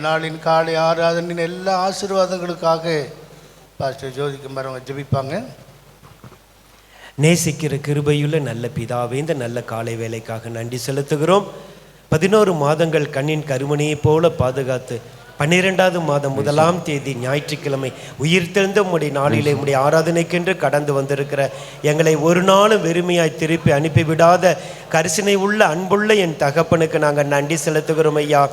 நாளின் காலை ஆராதனின் எல்லா ஆசீர்வாதங்களுக்காக பாஸ்டர் ஜோதிக்குமார் அவங்க ஜெபிப்பாங்க. நேசிக்கிற கிருபையுள்ள நல்ல பிதாவே, இந்த நல்ல காலை வேலைக்காக நன்றி செலுத்துகிறோம். 11 மாதங்கள் கண்ணின் கருமணியை போல பாதுகாத்து 12வது மாதம் 1ஆம் தேதி ஞாயிற்றுக்கிழமை உயிர்த்தெழுந்த உம்முடைய நாளிலே உம்முடைய ஆராதனைக்கென்று கடந்து வந்திருக்கிற எங்களை ஒரு நாளும் வெறுமையாய் திருப்பி அனுப்பிவிடாத கரிசனை உள்ள அன்புள்ள என் தகப்பனுக்கு நாங்கள் நன்றி செலுத்துகிறோம் ஐயா.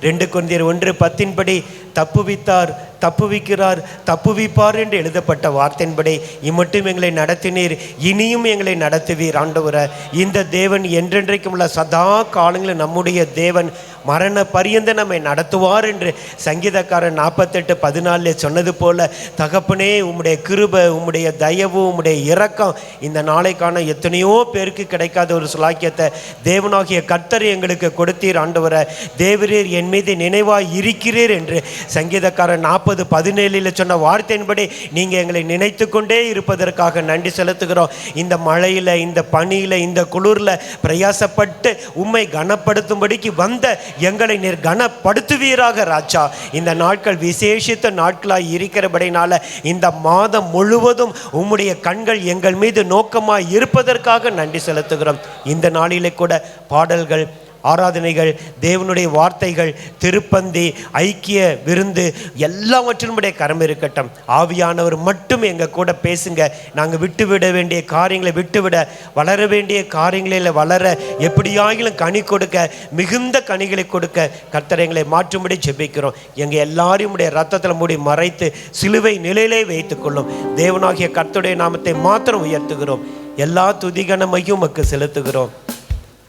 2 கொரிந்தியர் 1:10 தப்புவித்தார், தப்புவிக்கிறார், தப்புவிப்பார் என்று எழுதப்பட்ட வார்த்தையின்படி இம்மட்டும் எங்களை நடத்தினீர், இனியும் எங்களை நடத்துவீர் ஆண்டவரே. இந்த தேவன் என்றென்றைக்கும் உள்ள சதா காலங்களில் நம்முடைய தேவன் மரண பரியந்த நம்மை நடத்துவார் என்று சங்கீதக்காரன் 48:14 சொன்னது போல தகப்பனே, உம்முடைய கிருபை, உம்முடைய தயவு, உம்முடைய இரக்கம் இந்த நாளைக்கான எத்தனையோ பேருக்கு கிடைக்காத ஒரு சுலாக்கியத்தை தேவனாகிய கர்த்தர் எங்களுக்கு கொடுத்தீர் ஆண்டவரே. தேவரீர் என் மீது நினைவாய் இருக்கிறீர் என்று சங்கீதக்காரன் 40:17 சொன்ன வார்த்தையின்படி நீங்கள் எங்களை நினைத்து கொண்டே இருப்பதற்காக நன்றி செலுத்துகிறோம். இந்த மழையில், இந்த பனியில், இந்த குளிரில் பிரயாசப்பட்டு உம்மை கனப்படுத்தும்படிக்கு வந்த எங்களை நீர் கனப்படுத்துவீராக ராஜா. இந்த நாட்கள் விசேஷித்த நாட்களாய் இருக்கிறபடினால இந்த மாதம் முழுவதும் உம்முடைய கண்கள் எங்கள் மீது நோக்கமாய் இருப்பதற்காக நன்றி செலுத்துகிறோம். இந்த நாளிலே கூட பாடல்கள், ஆராதனைகள், தேவனுடைய வார்த்தைகள், திருப்பந்தி, ஐக்கிய விருந்து எல்லாவற்றிலும் கரம் இருக்கட்டும். ஆவியானவர் மட்டும் எங்கள் கூட பேசுங்க. நாங்கள் விட்டுவிட வேண்டிய காரியங்களை விட்டுவிட, வளர வேண்டிய காரியங்களில் வளர, எப்படியாகிலும் கனி கொடுக்க, மிகுந்த கனிகளை கொடுக்க கர்த்தர் எங்களை மாற்றும்படி ஜெபிக்கிறோம். எங்கள் எல்லாரையும் உடைய ரத்தத்தில் மூடி மறைத்து சிலுவை நிலையிலே வைத்துக்கொள்ளும். தேவனாகிய கர்த்தருடைய நாமத்தை மாத்திரம் உயர்த்துகிறோம். எல்லா துதிகனமையும் உமக்கு செலுத்துகிறோம்.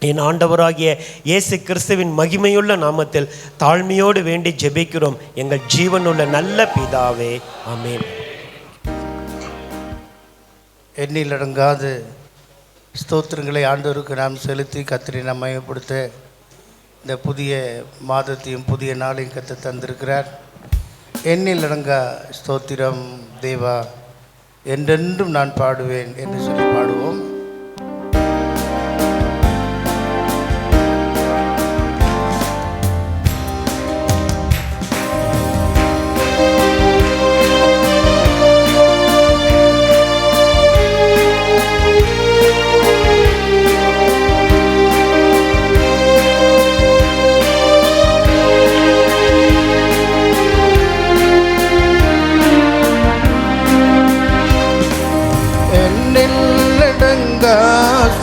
என் ஆண்டவராகிய இயேசு கிறிஸ்துவின் மகிமையுள்ள நாமத்தில் தாழ்மையோடு வேண்டி ஜெபிக்கிறோம் எங்கள் ஜீவனுள்ள நல்ல பிதாவே, ஆமென். எண்ணில் அடங்காத ஸ்தோத்திரங்களை ஆண்டவருக்கு நாம் செலுத்தி கர்த்தரை நாம் மகிமைப்படுத்த இந்த புதிய மாதத்தையும் புதிய நாளையும் கர்த்தர் தந்திருக்கிறார். எண்ணில் அடங்கா ஸ்தோத்திரம் தேவா, என்றென்றும் நான் பாடுவேன் என்று சொல்லி பாடுவோம்.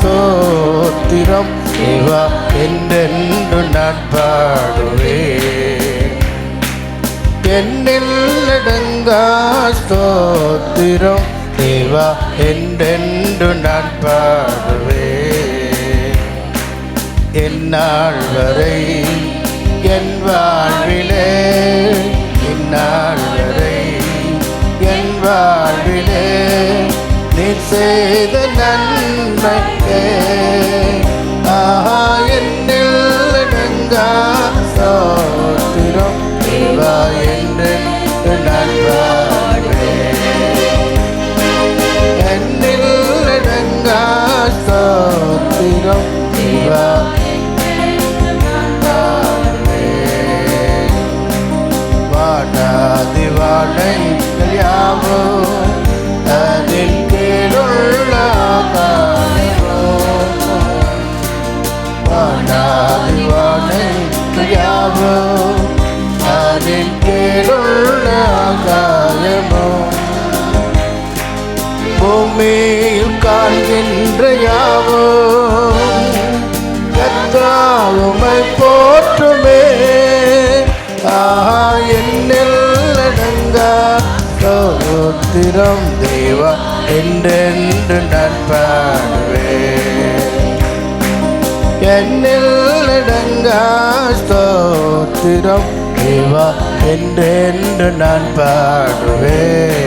ஸ்தோத்திரம் தேவா, என்றென்று நான் பாடுவேன். எண்ணில் அடங்கா ஸ்தோத்திரம் தேவா, என்றென்று நான் பாடுவேன். எந்நாள் வரை என் வாழ்விலே, இந்நாள் வரை என் வாழ்விலே நீர் செய்த நன்மைக்கே எண்ணில் அடங்கா ஸ்தோத்திரம் தேவா, என்றென்று நான் பாடுவேன். எண்ணில் அடங்கா ஸ்தோத்திரம் தேவா, வாடாதி வாழைகள் யாவும் அதில் கீழுள்ள காயமோ, வாடாதி வாழைகள் யாவும் அதில் கீழுள்ள காயமோ, பூமியில் காண்கின்ற யாவும் கர்த்தர் உம்மை போற்றுமே. எண்ணில் அடங்கா ஸ்தோத்திரம் தேவா, என்றென்று நான் பாடுவேன். எண்ணில் அடங்கா ஸ்தோத்திரம் தேவா, என்றென்று நான் பாடுவேன்.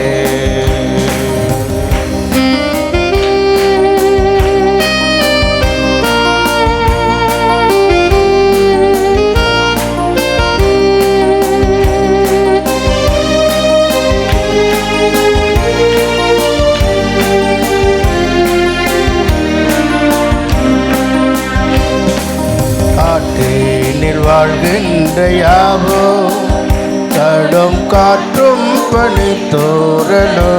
வாழ்கின்ற யாவோ கடும் காற்றும் பனித்தூறலோ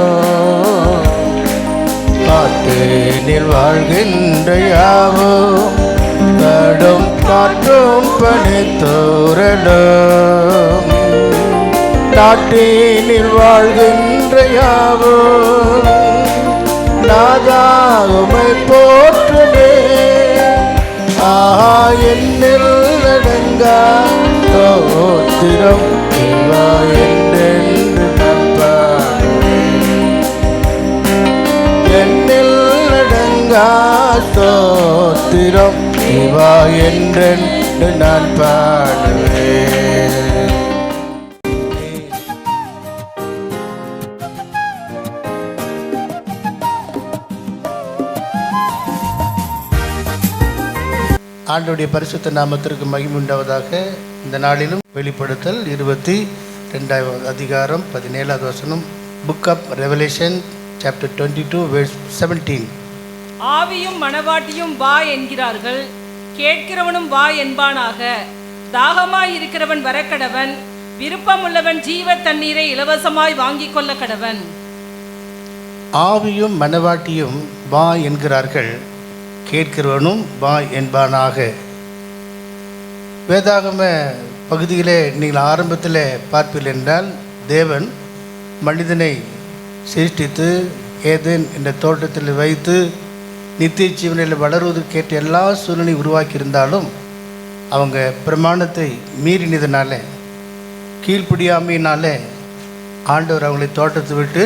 காற்றேனில் வாழ்கின்ற யாவோ கடும் காற்றும் பனித்தூறலோ நாட்டினில் வாழ்கின்ற யாவோ நாதாகுமை போற்றுமே ஆஹா என்னில் அடங்கா ஸ்தோத்திரம் தேவா என்றென்று நம்பாடுவேன் என்னில் அடங்கா ஸ்தோத்திரம் தேவா என்றென்று நான் பாடுவேன். ஆண்டவருடைய பரிசுத்த நாமத்திற்கு மகிமை உண்டாவதாக. இந்த நாளிலும் வெளிப்படுத்தல் 22வது அதிகாரம் 17வது வசனம். Book of Revelation chapter 22 verse 17. ஆவியும் மணவாட்டியும் வா என்கிறார்கள், கேட்கிறவனும் வா என்பானாக. தாகமாய் இருக்கிறவன் வரக்கடவன், விருப்பமுள்ளவன் ஜீவ தண்ணீரை இலவசமாய் வாங்கிக் கொள்ள கடவன். ஆவியும் மணவாட்டியும் வா என்கிறார்கள், கேட்கிறவனும் வா என்பானாக. வேதாகம பகுதியிலே நீங்கள் ஆரம்பத்தில் பார்ப்பீர்கள் என்றால், தேவன் மனிதனை சிருஷ்டித்து ஏதேன் என்ற தோட்டத்தில் வைத்து நித்திய ஜீவனில் வளருவதற்கேற்ற எல்லா சூழ்நிலையும் உருவாக்கியிருந்தாலும் அவங்க பிரமாணத்தை மீறினதுனால, கீழ்ப்படியாமையினால ஆண்டவர் அவங்களை தோட்டத்தை விட்டு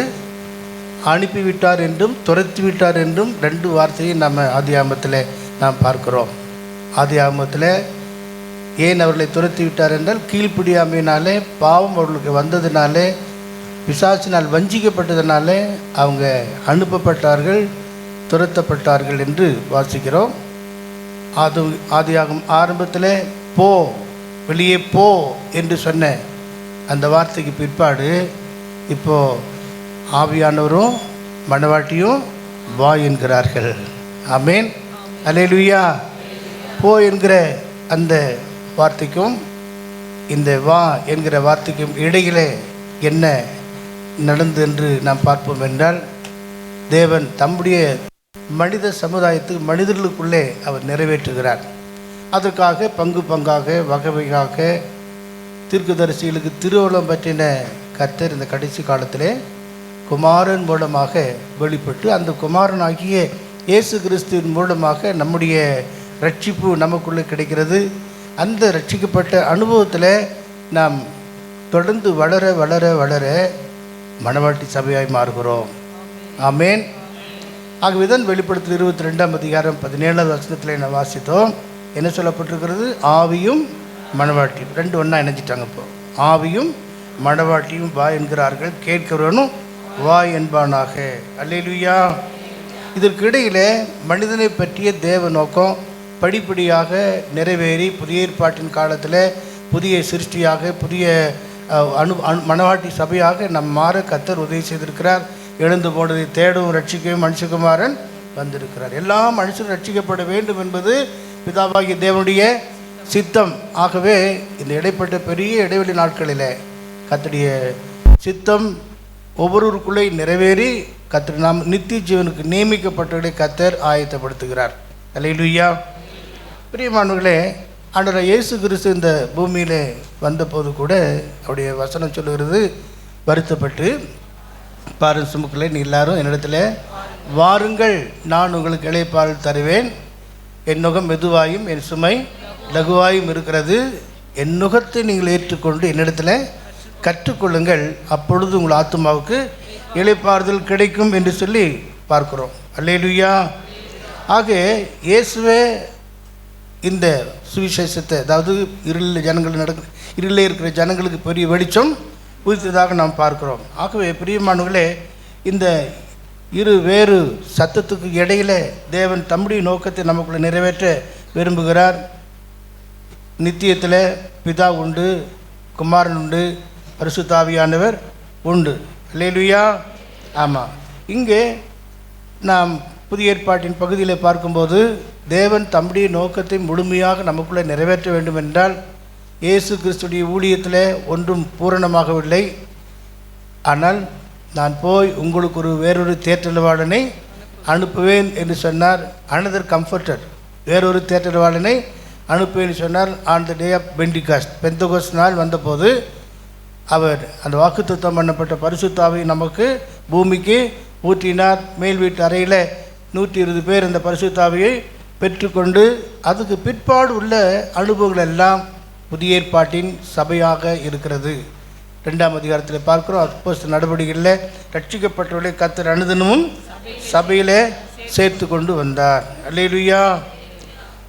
அனுப்பிவிட்டார் என்றும் துரத்திவிட்டார் என்றும் 2 வார்த்தையை நம்ம ஆதியாகமத்தில் நாம் பார்க்கிறோம். ஆதியாகமத்தில் ஏன் அவர்களை துரத்தி விட்டார் என்றால், கீழ்ப்படியாமையினாலே, பாவம் அவர்களுக்கு வந்ததினாலே, பிசாசினால் வஞ்சிக்கப்பட்டதினாலே அவங்க அனுப்பப்பட்டார்கள், துரத்தப்பட்டார்கள் என்று வாசிக்கிறோம். ஆதியாகமம் ஆரம்பத்தில் போ, வெளியே போ என்று சொன்ன அந்த வார்த்தைக்கு பிற்பாடு இப்போது ஆவியானவரும் மணவாட்டியும் வா என்கிறார்கள். ஆமேன், அல்லேலூயா. போ என்கிற அந்த வார்த்தைக்கும் இந்த வா என்கிற வார்த்தைக்கும் இடையிலே என்ன நடந்து என்று நாம் பார்ப்போம் என்றால், தேவன் தம்முடைய மனித சமுதாயத்துக்கு மனிதர்களுக்குள்ளே அவர் நிறைவேற்றுகிறார். அதற்காக பங்கு பங்காக வகை வகையாக தீர்க்கதரிசிகளுக்கு திருவுளம் பற்றின கர்த்தர் இந்த கடைசி காலத்திலே குமாரன் மூலமாக வெளிப்பட்டு, அந்த குமாரன் ஆகிய இயேசு கிறிஸ்துவின் மூலமாக நம்முடைய ரட்சிப்பு நமக்குள்ளே கிடைக்கிறது. அந்த ரட்சிக்கப்பட்ட அனுபவத்தில் நாம் தொடர்ந்து வளர வளர வளர மணவாட்டி சபையாய் மாறுகிறோம். ஆமேன். ஆகவேதான் வெளிப்படுத்தல் 22ஆம் அதிகாரம் 17வது வசனத்தில் நான் வாசித்தோம். என்ன சொல்லப்பட்டிருக்கிறது? ஆவியும் மணவாட்டியும் 2 ஒன்றா இணைஞ்சிட்டாங்க. இப்போ ஆவியும் மணவாட்டியும் வா என்கிறார்கள், கேட்கிறவனும் வா என்பானாக. அல்லேலூயா. இதற்கு இடையில் மனிதனை பற்றிய தேவ நோக்கம் படிப்படியாக நிறைவேறி புதிய ஏற்பாட்டின் காலத்தில் புதிய சிருஷ்டியாக, புதிய மணவாட்டி சபையாக நம் மாற கர்த்தர் உதவி செய்திருக்கிறார். எழுந்து போனதை தேடும் ரட்சிக்கவும் மனுஷகுமாரன் வந்திருக்கிறார். எல்லா மனுஷரும் ரட்சிக்கப்பட வேண்டும் என்பது பிதாவாகிய தேவனுடைய சித்தம். ஆகவே இந்த இடைப்பட்ட பெரிய இடைவெளி நாட்களில் கர்த்தருடைய சித்தம் ஒவ்வொருவருக்குள்ளே நிறைவேறி கர்த்தர் நாம் நித்திய ஜீவனுக்கு நியமிக்கப்பட்டவர்களை கர்த்தர் ஆயத்தப்படுத்துகிறார். அல்லேலூயா. பிரியமானவர்களே, ஆண்டவர் இயேசு கிறிஸ்து இந்த பூமியிலே வந்தபோது கூட அவருடைய வசனம் சொல்லுகிறது, வருத்தப்பட்டு பாருங்கள் சுமக்களே, நீ எல்லாரும் என்னிடத்தில் வாருங்கள், நான் உங்களுக்கு இளைப்பாறுதல் தருவேன். என் நுகம் மெதுவாயும் என் சுமை லகுவாயும் இருக்கிறது. என் நுகத்தை நீங்கள் ஏற்றுக்கொண்டு என்னிடத்தில் கற்றுக்கொள்ளுங்கள், அப்பொழுது உங்கள் ஆத்துமாவுக்கு இளைப்பாறுதல் கிடைக்கும் என்று சொல்லி பார்க்கிறோம். அல்லேலூயா. ஆக இயேசுவே இந்த சுவிசேஷத்தை, அதாவது இருளில் இருக்கிற ஜனங்களுக்கு பெரிய வெளிச்சம் உதித்ததாக நாம் பார்க்கிறோம். ஆகவே பிரியமானவர்களே, இந்த இரு வேறு சத்தத்துக்கு இடையில தேவன் தம்முடைய நோக்கத்தை நமக்குள்ள நிறைவேற்ற விரும்புகிறார். நித்தியத்தில் பிதா உண்டு, குமாரன் உண்டு, பரிசுத்த ஆவியானவர் உண்டு. அல்லேலூயா. ஆமாம். இங்கே நாம் புதிய ஏற்பாட்டின் பகுதியில் பார்க்கும்போது தேவன் தம்முடைய நோக்கத்தை முழுமையாக நமக்குள்ளே நிறைவேற்ற வேண்டும் என்றால் இயேசு கிறிஸ்துடைய ஊழியத்தில் ஒன்றும் பூரணமாகவில்லை. ஆனால் நான் போய் உங்களுக்கு வேறொரு தேற்றரவாளனை அனுப்புவேன் என்று சொன்னார். அனதர் கம்ஃபர்டர், வேறொரு தேற்றரவாளனை அனுப்புவேன் சொன்னார். On the day of Pentecost, Pentecost நாள் வந்தபோது அவர் அந்த வாக்குத்தத்தம் பண்ணப்பட்ட பரிசுத்த ஆவியை நமக்கு பூமிக்கு ஊற்றினார். மேல் வீட்டு அறையில் 120 பேர் அந்த பரிசுத்த ஆவியை பெற்றுக்கொண்டு, அதுக்கு பிற்பாடு உள்ள அனுபவங்கள் எல்லாம் புதிய ஏற்பாட்டின் சபையாக இருக்கிறது. 2ஆம் அதிகாரத்தில் பார்க்கிறோம். அப்போஸ்தலர் நடவடிக்கைகளில் ரட்சிக்கப்பட்டவர்களை கர்த்தர் அனுதினமும் சபையில் சேர்த்து கொண்டு வந்தார். அல்லேலூயா.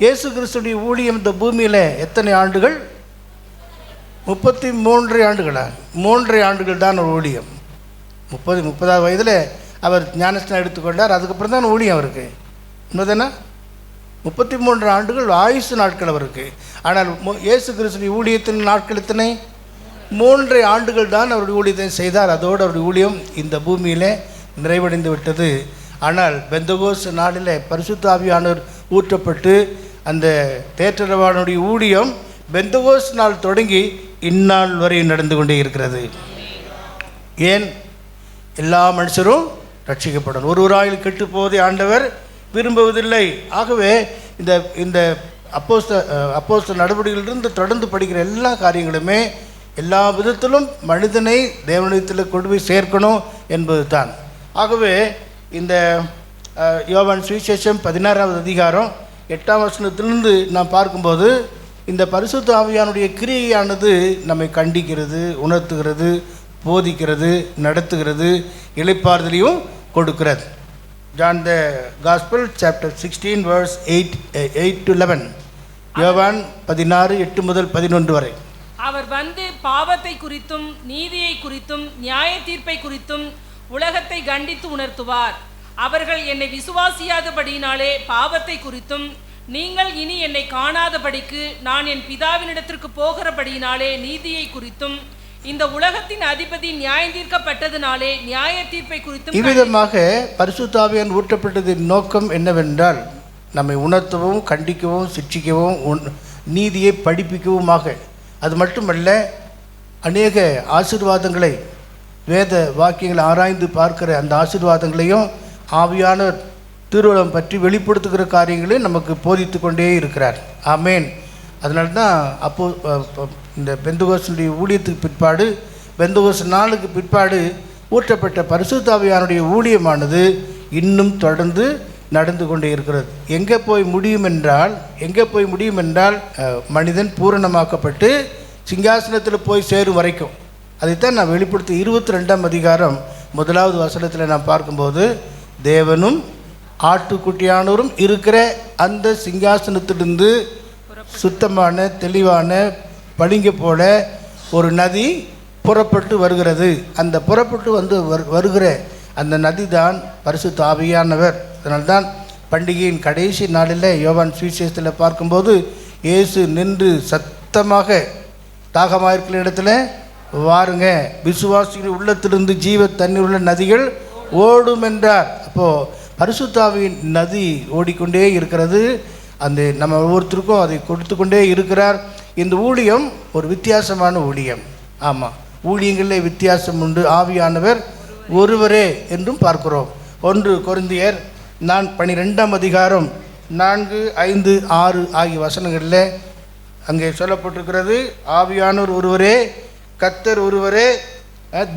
இயேசு கிறிஸ்துடைய ஊழியம் இந்த பூமியில் எத்தனை ஆண்டுகள்? 33 ஆண்டுகளா? 3 ஆண்டுகள் தான் ஒரு ஊழியம். 30வது வயதில் அவர் ஞானஸ்நானம் எடுத்துக்கொண்டார். அதுக்கப்புறம் தான் ஊழியம் அவருக்கு. உண்மைதானே? 33 ஆண்டுகள் ஆயுசு நாட்கள் அவருக்கு. ஆனால் இயேசு கிறிஸ்துவின் ஊழியத்தின் நாட்கள் எத்தனை? 3 ஆண்டுகள் தான் அவருடைய ஊழியத்தை செய்தார். அதோடு அவருடைய ஊழியம் இந்த பூமியில் நிறைவடைந்து விட்டது. ஆனால் பெந்தகோஸ்து நாளில் பரிசுத்த ஆவியானவர் ஊற்றப்பட்டு அந்த தேற்றரவாளனுடைய ஊழியம் பெந்தகோஸ்து நாள் தொடங்கி இந்நாள் வரை நடந்து கொண்டே இருக்கிறது. ஏன்? எல்லா மனுஷரும் ரட்சிக்கப்படணும். ஒருவராயில் கெட்டு போவதை ஆண்டவர் விரும்புவதில்லை. ஆகவே இந்த அப்போஸ்தலர் நடவடிக்கைகளிலிருந்து தொடர்ந்து படிக்கிற எல்லா காரியங்களுமே எல்லா விதத்திலும் மனிதனை தேவனிடத்தில் கொண்டு போய் சேர்க்கணும் என்பது தான். ஆகவே இந்த யோவான் சுவிசேஷம் 16வது அதிகாரம் 8ஆம் வசனத்திலிருந்து நாம் பார்க்கும்போது இந்த பரிசுத்த ஆவியானுடைய கிரியையானது நம்மை கண்டிக்கிறது, உணர்த்துகிறது, போதிக்கிறது, நடத்துகிறது, இளைப்பாறுதலையும் கொடுக்கிறது. John the gospel chapter 16 verse 8 to 11. யோவான் 16 8 முதல் 11 வரை. அவர் வந்து பாவத்தை குறித்தும் நீதியை குறித்தும் நியாய தீர்ப்பை குறித்தும் உலகத்தை கண்டித்து உணர்த்துவார். அவர்கள் என்னை விசுவாசியாதபடியினாலே பாவத்தை குறித்தும், நீங்கள் இனி என்னை காணாதபடிக்கு நான் என் பிதாவினிடத்திற்கு போகிறபடியினாலே நீதியை குறித்தும், இந்த உலகத்தின் அதிபதி நியாயம் தீர்க்கப்பட்டதினாலே நியாய தீர்ப்பை குறித்தும். இவ்விதமாக பரிசுத்த ஆவியான் ஊற்றப்பட்டதின் நோக்கம் என்னவென்றால் நம்மை உணர்த்தவும், கண்டிக்கவும், சிட்சிக்கவும், நீதியை படிப்பிக்கவுமாக. அது மட்டுமல்ல, அநேக ஆசீர்வாதங்களை, வேத வாக்கியங்களை ஆராய்ந்து பார்க்கிற அந்த ஆசீர்வாதங்களையும் ஆவியான திருவுளம் பற்றி வெளிப்படுத்துகிற காரியங்களையும் நமக்கு போதித்து கொண்டே இருக்கிறார். ஆமேன். அதனால தான் இந்த பெந்தகோஸ்துடைய ஊழியத்துக்கு பிற்பாடு, பெந்தகோஸ்து நாளுக்கு பிற்பாடு ஊற்றப்பட்ட பரிசுத்த ஆவியானுடைய ஊழியமானது இன்னும் தொடர்ந்து நடந்து கொண்டே இருக்கிறது. எங்கே போய் முடியும் என்றால் மனிதன் பூரணமாக்கப்பட்டு சிங்காசனத்தில் போய் சேரும் வரைக்கும். அதைத்தான் நான் வெளிப்படுத்தி 22ஆம் அதிகாரம் 1வது வசனத்தில் நான் பார்க்கும்போது, தேவனும் ஆட்டுக்குட்டியானவரும் இருக்கிற அந்த சிங்காசனத்திலிருந்து சுத்தமான தெளிவான பளிங்கு போல ஒரு நதி புறப்பட்டு வருகிறது. அந்த புறப்பட்டு வருகிற அந்த நதி தான் பரிசுத்த ஆவியானவர். அதனால்தான் பண்டிகையின் கடைசி நாளில் யோவான் சுவிசேஷத்தில் பார்க்கும்போது இயேசு நின்று சத்தமாக, தாகமாக இருக்கிற இடத்துல வாருங்க, விசுவாசிகள் உள்ளத்திலிருந்து ஜீவ தண்ணீர் உள்ள நதிகள் ஓடும் என்றார். அப்போது பரிசுத்தாவின் நதி ஓடிக்கொண்டே இருக்கிறது. அந்த நம்ம ஒவ்வொருத்தருக்கும் அதை கொடுத்து கொண்டே இருக்கிறார். இந்த ஊழியம் ஒரு வித்தியாசமான ஊழியம். ஆமாம், ஊழியங்களில் வித்தியாசம் உண்டு. ஆவியானவர் ஒருவரே என்றும் பார்க்கிறோம். 1 கொரிந்தியர் 12ஆம் அதிகாரம் 4, 5, 6 ஆகிய வசனங்களில் அங்கே சொல்லப்பட்டிருக்கிறது, ஆவியானவர் ஒருவரே, கர்த்தர் ஒருவரே,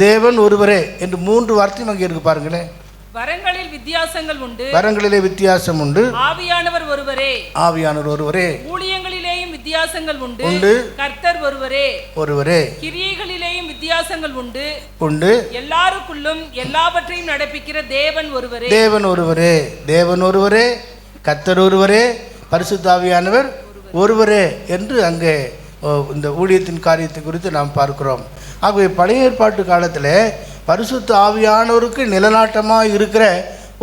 தேவன் ஒருவரே என்று 3 வார்த்தையும் அங்கே இருக்கு. பாருங்களேன். வரங்களில் வித்தியாசங்கள் உண்டு, வரங்களிலே வித்தியாசம் உண்டு, ஆவியானவர் ஒருவரே, ஊழியங்களிலேயும் வித்தியாசங்கள் உண்டு, கர்த்தர் ஒருவரே, கிரியைகளிலேயும் வித்தியாசங்கள் உண்டு, எல்லாருக்குள்ளும் எல்லாவற்றையும் நடப்பிக்கிற தேவன் ஒருவரே, கர்த்தர் ஒருவரே, பரிசுத்த ஆவியானவர் ஒருவரே என்று அங்கே இந்த ஊழியத்தின் காரியத்தை குறித்து நாம் பார்க்கிறோம். ஆகவே பழைய ஏற்பாட்டு காலத்தில் பரிசுத்த ஆவியானவருக்கு நிலநாட்டமாக இருக்கிற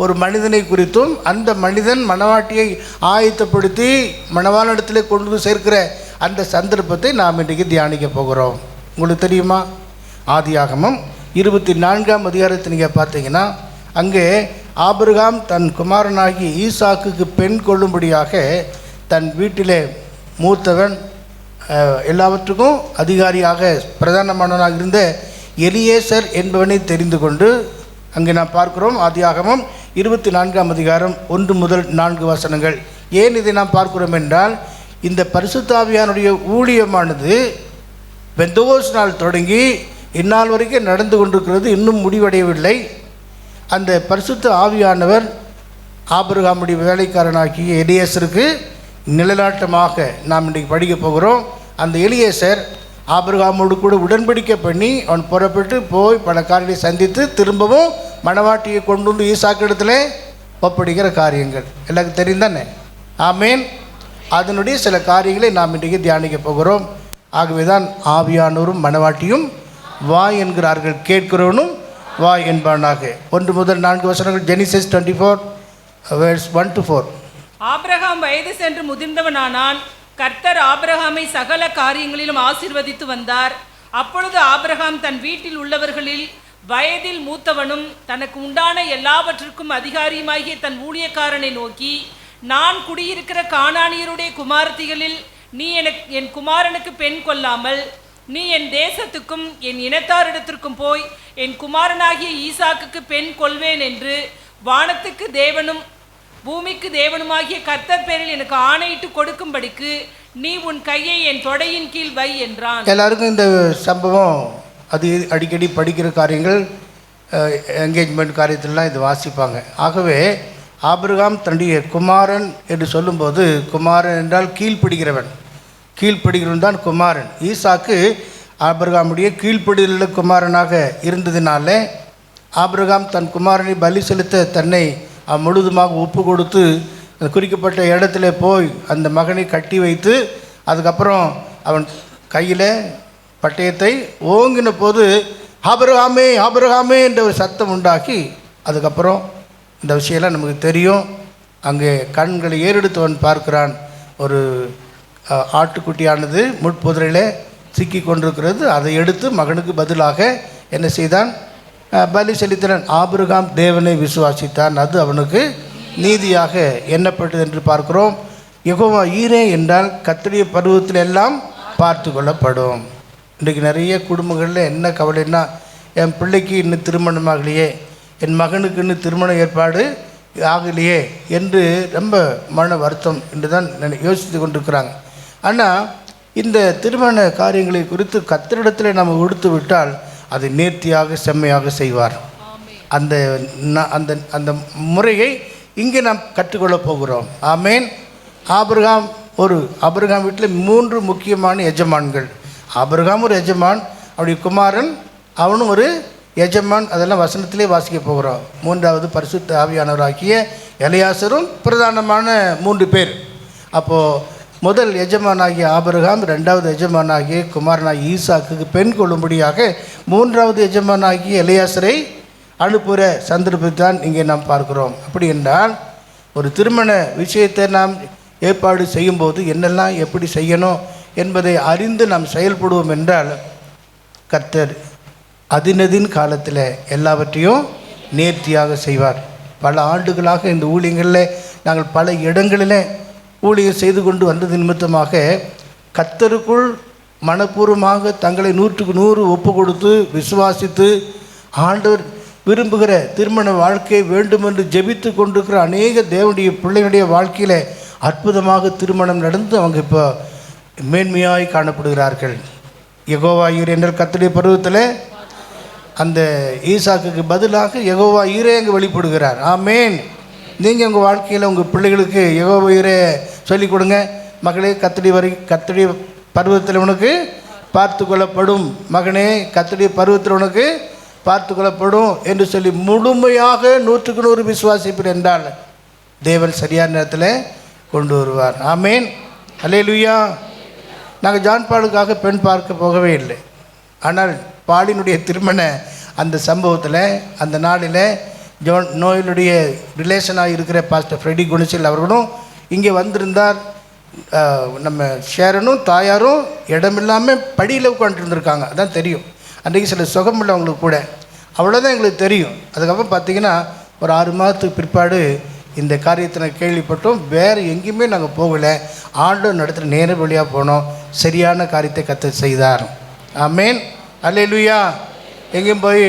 ஒரு மனிதனை குறித்தும், அந்த மனிதன் மணவாட்டியை ஆயத்தப்படுத்தி மணவாளனிடத்தில் கொண்டு சேர்க்கிற அந்த சந்தர்ப்பத்தை நாம் இன்றைக்கு தியானிக்க போகிறோம். உங்களுக்கு தெரியுமா? ஆதியாகமம் 24ஆம் அதிகாரத்தை நீங்கள் பார்த்தீங்கன்னா, அங்கே ஆபிரகாம் தன் குமாரனாகி ஈசாக்குக்கு பெண் கொள்ளும்படியாக தன் வீட்டிலே மூத்தவன் எல்லாவற்றுக்கும் அதிகாரியாக பிரதானமானவனாக இருந்த எலியேசர் என்பவனை தெரிந்து கொண்டு அங்கே நாம் பார்க்கிறோம். ஆதியாகமம் 24ஆம் அதிகாரம் 1 முதல் 4 வசனங்கள். ஏன் இதை நாம் பார்க்கிறோம் என்றால், இந்த பரிசுத்த ஆவியானுடைய ஊழியமானது பெந்தகோஸ்து நாள் தொடங்கி இந்நாள் வரைக்கும் நடந்து கொண்டிருக்கிறது, இன்னும் முடிவடையவில்லை. அந்த பரிசுத்த ஆவியானவர் ஆபிரகாமுடைய வேலைக்காரனாகிய எலியேசருக்கு நிழலாட்டமாக நாம் இன்றைக்கு படிக்க போகிறோம். அந்த எலியேசர் ஆபிரகாமோடு கூட உடன்படிக்கை பண்ணி அவன் புறப்பட்டு போய் பல காரியங்களை சந்தித்து திரும்பவும் மணவாட்டியை கொண்டு வந்து ஈசாக்கு இடத்துல ஒப்படைக்கிற காரியங்கள் எல்லாருக்கும் தெரியும் தானே? ஆமேன். அதனுடைய சில காரியங்களை நாம் இன்றைக்கு தியானிக்க போகிறோம். ஆகவே தான் ஆவியானோரும் மணவாட்டியும் வாய் என்கிறார்கள், கேட்கிறவனும் வாய் என்பானாக. 1 முதல் 4 வசனங்கள். ஜெனிசிஸ் 24:1-4. ஆபிரகாம் வயது சென்று முதிர்ந்தவனானான். கர்த்தர் ஆபிரகாமை சகல காரியங்களிலும் ஆசீர்வதித்து வந்தார். அப்பொழுது ஆபிரகாம் தன் வீட்டில் உள்ளவர்களில் வயதில் மூத்தவனும் தனக்கு உண்டான எல்லாவற்றிற்கும் அதிகாரியுமாகிய தன் ஊழியக்காரனை நோக்கி, நான் குடியிருக்கிற கானானியருடைய குமாரத்திகளில் நீ என் குமாரனுக்கு பெண் கொள்ளாமல் நீ என் தேசத்துக்கும் என் இனத்தாரிடத்திற்கும் போய் என் குமாரனாகிய ஈசாக்குக்கு பெண் கொள்வேன் என்று வானத்துக்கு தேவனும் பூமிக்கு தேவனுமாகிய கர்த்தர் பேரில் எனக்கு ஆணையிட்டு கொடுக்கும்படிக்கு நீ உன் கையை என் தொடையின் கீழ் வை என்றான். எல்லாருக்கும் இந்த சம்பவம் அது அடிக்கடி படிக்கிற காரியங்கள், என்கேஜ்மெண்ட் காரியத்திலலாம் இது வாசிப்பாங்க. ஆகவே ஆபிரகாம் தன்னுடைய குமாரன் என்று சொல்லும்போது, குமாரன் என்றால் கீழ்ப்படுகிறவன், கீழ்ப்படுகிறவன் தான் குமாரன். ஈசாக்கு ஆபிரகாமுடைய கீழ்ப்படியுள்ள குமாரனாக இருந்ததினால ஆபிரகாம் தன் குமாரனை பலி செலுத்த தன்னை முழுதுமாக ஒப்பு கொடுத்து குறிக்கப்பட்ட இடத்துல போய் அந்த மகனை கட்டி வைத்து அதுக்கப்புறம் அவன் கையில் பட்டயத்தை ஓங்கின போது ஆபிரகாமே ஆபிரகாமே என்ற ஒரு சத்தம் உண்டாக்கி, அதுக்கப்புறம் இந்த விஷயம்லாம் நமக்கு தெரியும். அங்கே கண்களை ஏறெடுத்தவன் பார்க்கிறான், ஒரு ஆட்டுக்குட்டியானது முட்புதிரையில் சிக்கி கொண்டிருக்கிறது. அதை எடுத்து மகனுக்கு பதிலாக என்ன செய்தான்? பலி செலுத்தினான். ஆபிரகாம் தேவனை விசுவாசித்தான், அது அவனுக்கு நீதியாக எண்ணப்பட்டது என்று பார்க்கிறோம். யெகோவா ஈரே என்றால் கர்த்தருடைய பருவத்தில் எல்லாம் பார்த்து கொள்ளப்படும். இன்றைக்கு நிறைய குடும்பங்களில் என்ன கவலைன்னா, என் பிள்ளைக்கு இன்னும் திருமணமாகலையே, என் மகனுக்கு இன்னும் திருமண ஏற்பாடு ஆகலையே என்று ரொம்ப மன வருத்தம் என்று தான் யோசித்து கொண்டிருக்கிறாங்க. ஆனால் இந்த திருமண காரியங்களை குறித்து கர்த்தரிடத்தில் நாம் கொடுத்து விட்டால் அதை நேர்த்தியாக செம்மையாக செய்வார். அந்த அந்த அந்த முறையை இங்கே நாம் கற்றுக்கொள்ளப் போகிறோம். ஆமேன். ஆபிரகாம் வீட்டில் 3 முக்கியமான எஜமான்கள். ஆபிரகாம் ஒரு எஜமான், அவருடைய குமாரன் அவனும் ஒரு எஜமான். அதெல்லாம் வசனத்திலே வாசிக்க போகிறோம். 3வது பரிசுத்த ஆவியானவராகிய எலியாசரும் பிரதானமான 3 பேர். அப்போது முதல் எஜமானாகிய ஆபிரகாம், 2வது எஜமானாகிய குமாரனாகிய ஈசாக்குக்கு பெண் கொள்ளும்படியாக 3வது எஜமானாகிய எலியாசரை அனுப்புகிற சந்தர்ப்பத்தான் இங்கே நாம் பார்க்கிறோம். அப்படி என்றால் ஒரு திருமண விஷயத்தை நாம் ஏற்பாடு செய்யும்போது என்னெல்லாம் எப்படி செய்யணும் என்பதை அறிந்து நாம் செயல்படுவோம் என்றால் கர்த்தர் அதினதின் காலத்தில் எல்லாவற்றையும் நேர்த்தியாக செய்வார். பல ஆண்டுகளாக இந்த ஊழியங்களில் நாங்கள் பல இடங்களில் ஊழியம் செய்து கொண்டு வந்தது நிமித்தமாக கர்த்தருக்குள் மனப்பூர்வமாக தங்களை 100க்கு 100 ஒப்பு கொடுத்து விசுவாசித்து ஆண்டவர் விரும்புகிற திருமண வாழ்க்கை வேண்டுமென்று ஜெபித்து கொண்டிருக்கிற அநேக தேவனுடைய பிள்ளைகளுடைய வாழ்க்கையில் அற்புதமாக திருமணம் நடந்து அவங்க இப்போ மேன்மையாய் காணப்படுகிறார்கள். யெகோவா ஈரே என்ற கர்த்தருடைய பருவத்தில் அந்த ஈசாக்குக்கு பதிலாக யெகோவா ஈரே அங்கே வெளிப்படுகிறார். ஆமேன். நீங்கள் உங்கள் வாழ்க்கையில் உங்கள் பிள்ளைகளுக்கு யெகோவா ஈரே சொல்லிக் கொடுங்க. மகளே, கர்த்தருடைய பருவத்தில் உனக்கு பார்த்து கொள்ளப்படும், மகனே கர்த்தருடைய பருவத்தில் உனக்கு பார்த்து கொள்ளப்படும் என்று சொல்லி முழுமையாக 100க்கு 100 விசுவாசிப்பீர் என்றால் தேவன் சரியான நேரத்தில் கொண்டு வருவார். ஆமேன். அல்லேலூயா. நாங்கள் ஜான் பாலுக்காக பெண் பார்க்க போகவே இல்லை. ஆனால் பாலினுடைய திருமண அந்த சம்பவத்தில் அந்த நாளில் நோயிலுடைய ரிலேஷனாக இருக்கிற பாஸ்டர் ஃப்ரெடி குணசில் அவர்களும் இங்கே வந்திருந்தார். நம்ம ஷேரனும் தாயாரும் இடமில்லாமல் படியில் உட்காந்துருந்துருக்காங்க. அதான் தெரியும். அன்றைக்கு சில சுகம் இல்லை அவங்களுக்கு கூட, அவ்வளோதான் எங்களுக்கு தெரியும். அதுக்கப்புறம் பார்த்திங்கன்னா ஒரு 6 மாதத்துக்கு பிற்பாடு இந்த காரியத்தை நாங்கள் கேள்விப்பட்டோம். வேறு எங்கேயுமே நாங்கள் போகலை. ஆண்டவர் நடத்துகிற நேர வழியாக போனோம். சரியான காரியத்தை கர்த்தர் செய்தார். ஆமென், அல்லேலூயா. எங்கேயும் போய்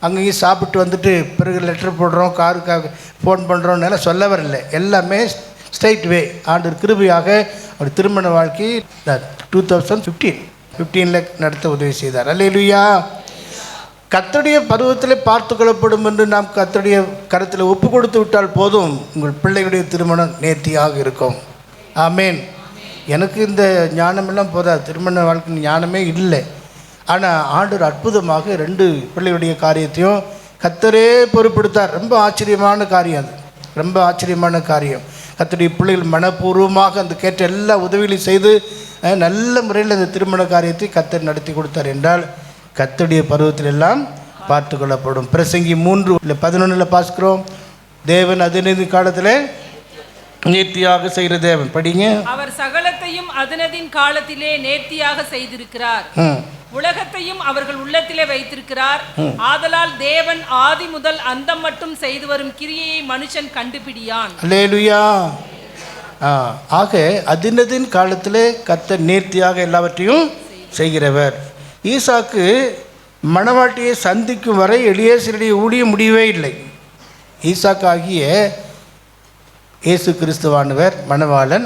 அங்கேயும் சாப்பிட்டு வந்துட்டு பிறகு லெட்டர் போடுறோம், காருக்காக ஃபோன் பண்ணுறோன்னு சொல்ல வரல. எல்லாமே ஸ்ட்ரைட் வே. ஆண்டவர் கிருபையாக அவர் திருமண வாழ்க்கை 2015 நடத்த உதவி செய்தார். அல்லேலூயா. கர்த்தருடைய பருவத்தில் பார்த்து கொள்ளப்படும் என்று நாம் கர்த்தருடைய கருத்தில் ஒப்பு கொடுத்து விட்டால் போதும், உங்கள் பிள்ளைகளுடைய திருமணம் நேர்த்தியாக இருக்கும். ஆமேன். எனக்கு இந்த ஞானமெல்லாம் போதாது, திருமண வாழ்க்கை ஞானமே இல்லை. ஆனால் ஆண்டவர் அற்புதமாக 2 பிள்ளைகளுடைய காரியத்தையும் கர்த்தரே பொறுப்பெடுத்தார். ரொம்ப ஆச்சரியமான காரியம் அது, ரொம்ப ஆச்சரியமான காரியம். கர்த்தருடைய பிள்ளைகள் மனப்பூர்வமாக அந்த கேட்ட எல்லா உதவிகளையும் செய்து நல்ல முறையில் அந்த திருமண காரியத்தை கர்த்தர் நடத்தி கொடுத்தார் என்றால் கர்த்தருடைய பருவத்தில் எல்லாம் பார்த்து கொள்ளப்படும். பிரசங்கி 3:11 பார்க்கிறோம். தேவன் அதினதி காலத்தில் நேர்த்தியாக செய்கிற தேவன். படிங்க. அவர் சகலத்தையும் அதனதின் காலத்திலே நேர்த்தியாக செய்திருக்கிறார், உலகத்தையும் அவர்கள் உள்ளத்திலே வைத்திருக்கிறார். ஆதலால் தேவன் ஆதி முதல் அந்தம் மட்டும் செய்து வரும் கிரியையை மனுஷன் கண்டுபிடியான். அல்லேலூயா. ஆக அதினதின் காலத்திலே கர்த்தர் நேர்த்தியாக எல்லாவற்றையும் செய்கிறவர். ஈசாக்கு மணவாட்டியை சந்திக்கும் வரை எலியேசருடைய ஊழியம் முடியவே இல்லை. ஈசாக்கு ஆகிய இயேசு கிறிஸ்துவானவர் மணவாளன்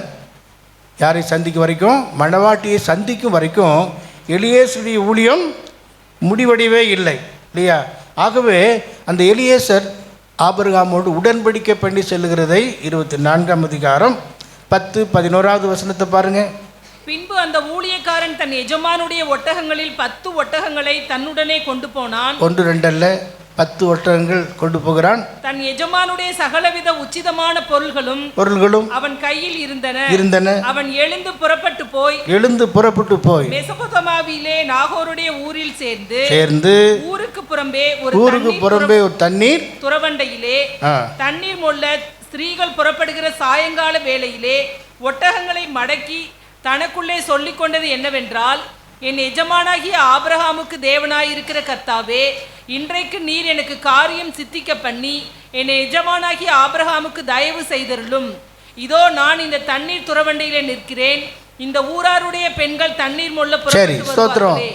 யாரை சந்திக்கும் வரைக்கும், மணவாட்டியை சந்திக்கும் வரைக்கும் எலியேசருடைய ஊழியம் முடிவடையவே இல்லை இல்லையா? ஆகவே அந்த எலியேசர் ஆபிரகாமோடு உடன்படிக்கை பண்ணி செல்லுகிறதை 24ஆம் அதிகாரம் 10-11வது வசனத்தை பாருங்கள். பின்பு அந்த ஊழியக்காரன் தன் எஜமானுடைய ஒட்டகங்களில் 10 ஒட்டகங்களை தன்னுடனே கொண்டு போனான். 1-2 அல்ல, 10 ஒட்டகங்கள் கொண்டு போகிறான். தன் எஜமானுடைய சகலவித உச்சிதமான பொருள்களும் அவன் கையில் இருந்தன. அவன் எழுந்து புறப்பட்டு போய் மெசொப்பொத்தாமியிலே நாகோருடைய ஊரில் சேர்ந்து ஊருக்கு புறம்பே ஒரு தண்ணீர் துறவண்டையிலே தண்ணீர் மொள்ள ஸ்திரீகள் புறப்படுகிற சாயங்கால வேளையிலே ஒட்டகங்களை மடக்கி தனக்குள்ளே சொல்லிக் கொண்டது என்னவென்றால், என் எஜமானாகிய ஆபிரகாமுக்கு தேவனாயிருக்கிற கர்த்தாவே, இன்றைக்கு நீர் எனக்கு காரியம் சித்திக்க பண்ணி என் எஜமானாகிய ஆபிரகாமுக்கு தயவு செய்தருளும். இதோ நான் இந்த தண்ணீர் துறவண்டையிலே நிற்கிறேன், இந்த ஊராருடைய பெண்கள் தண்ணீர் மொள்ள புறப்பட்டு.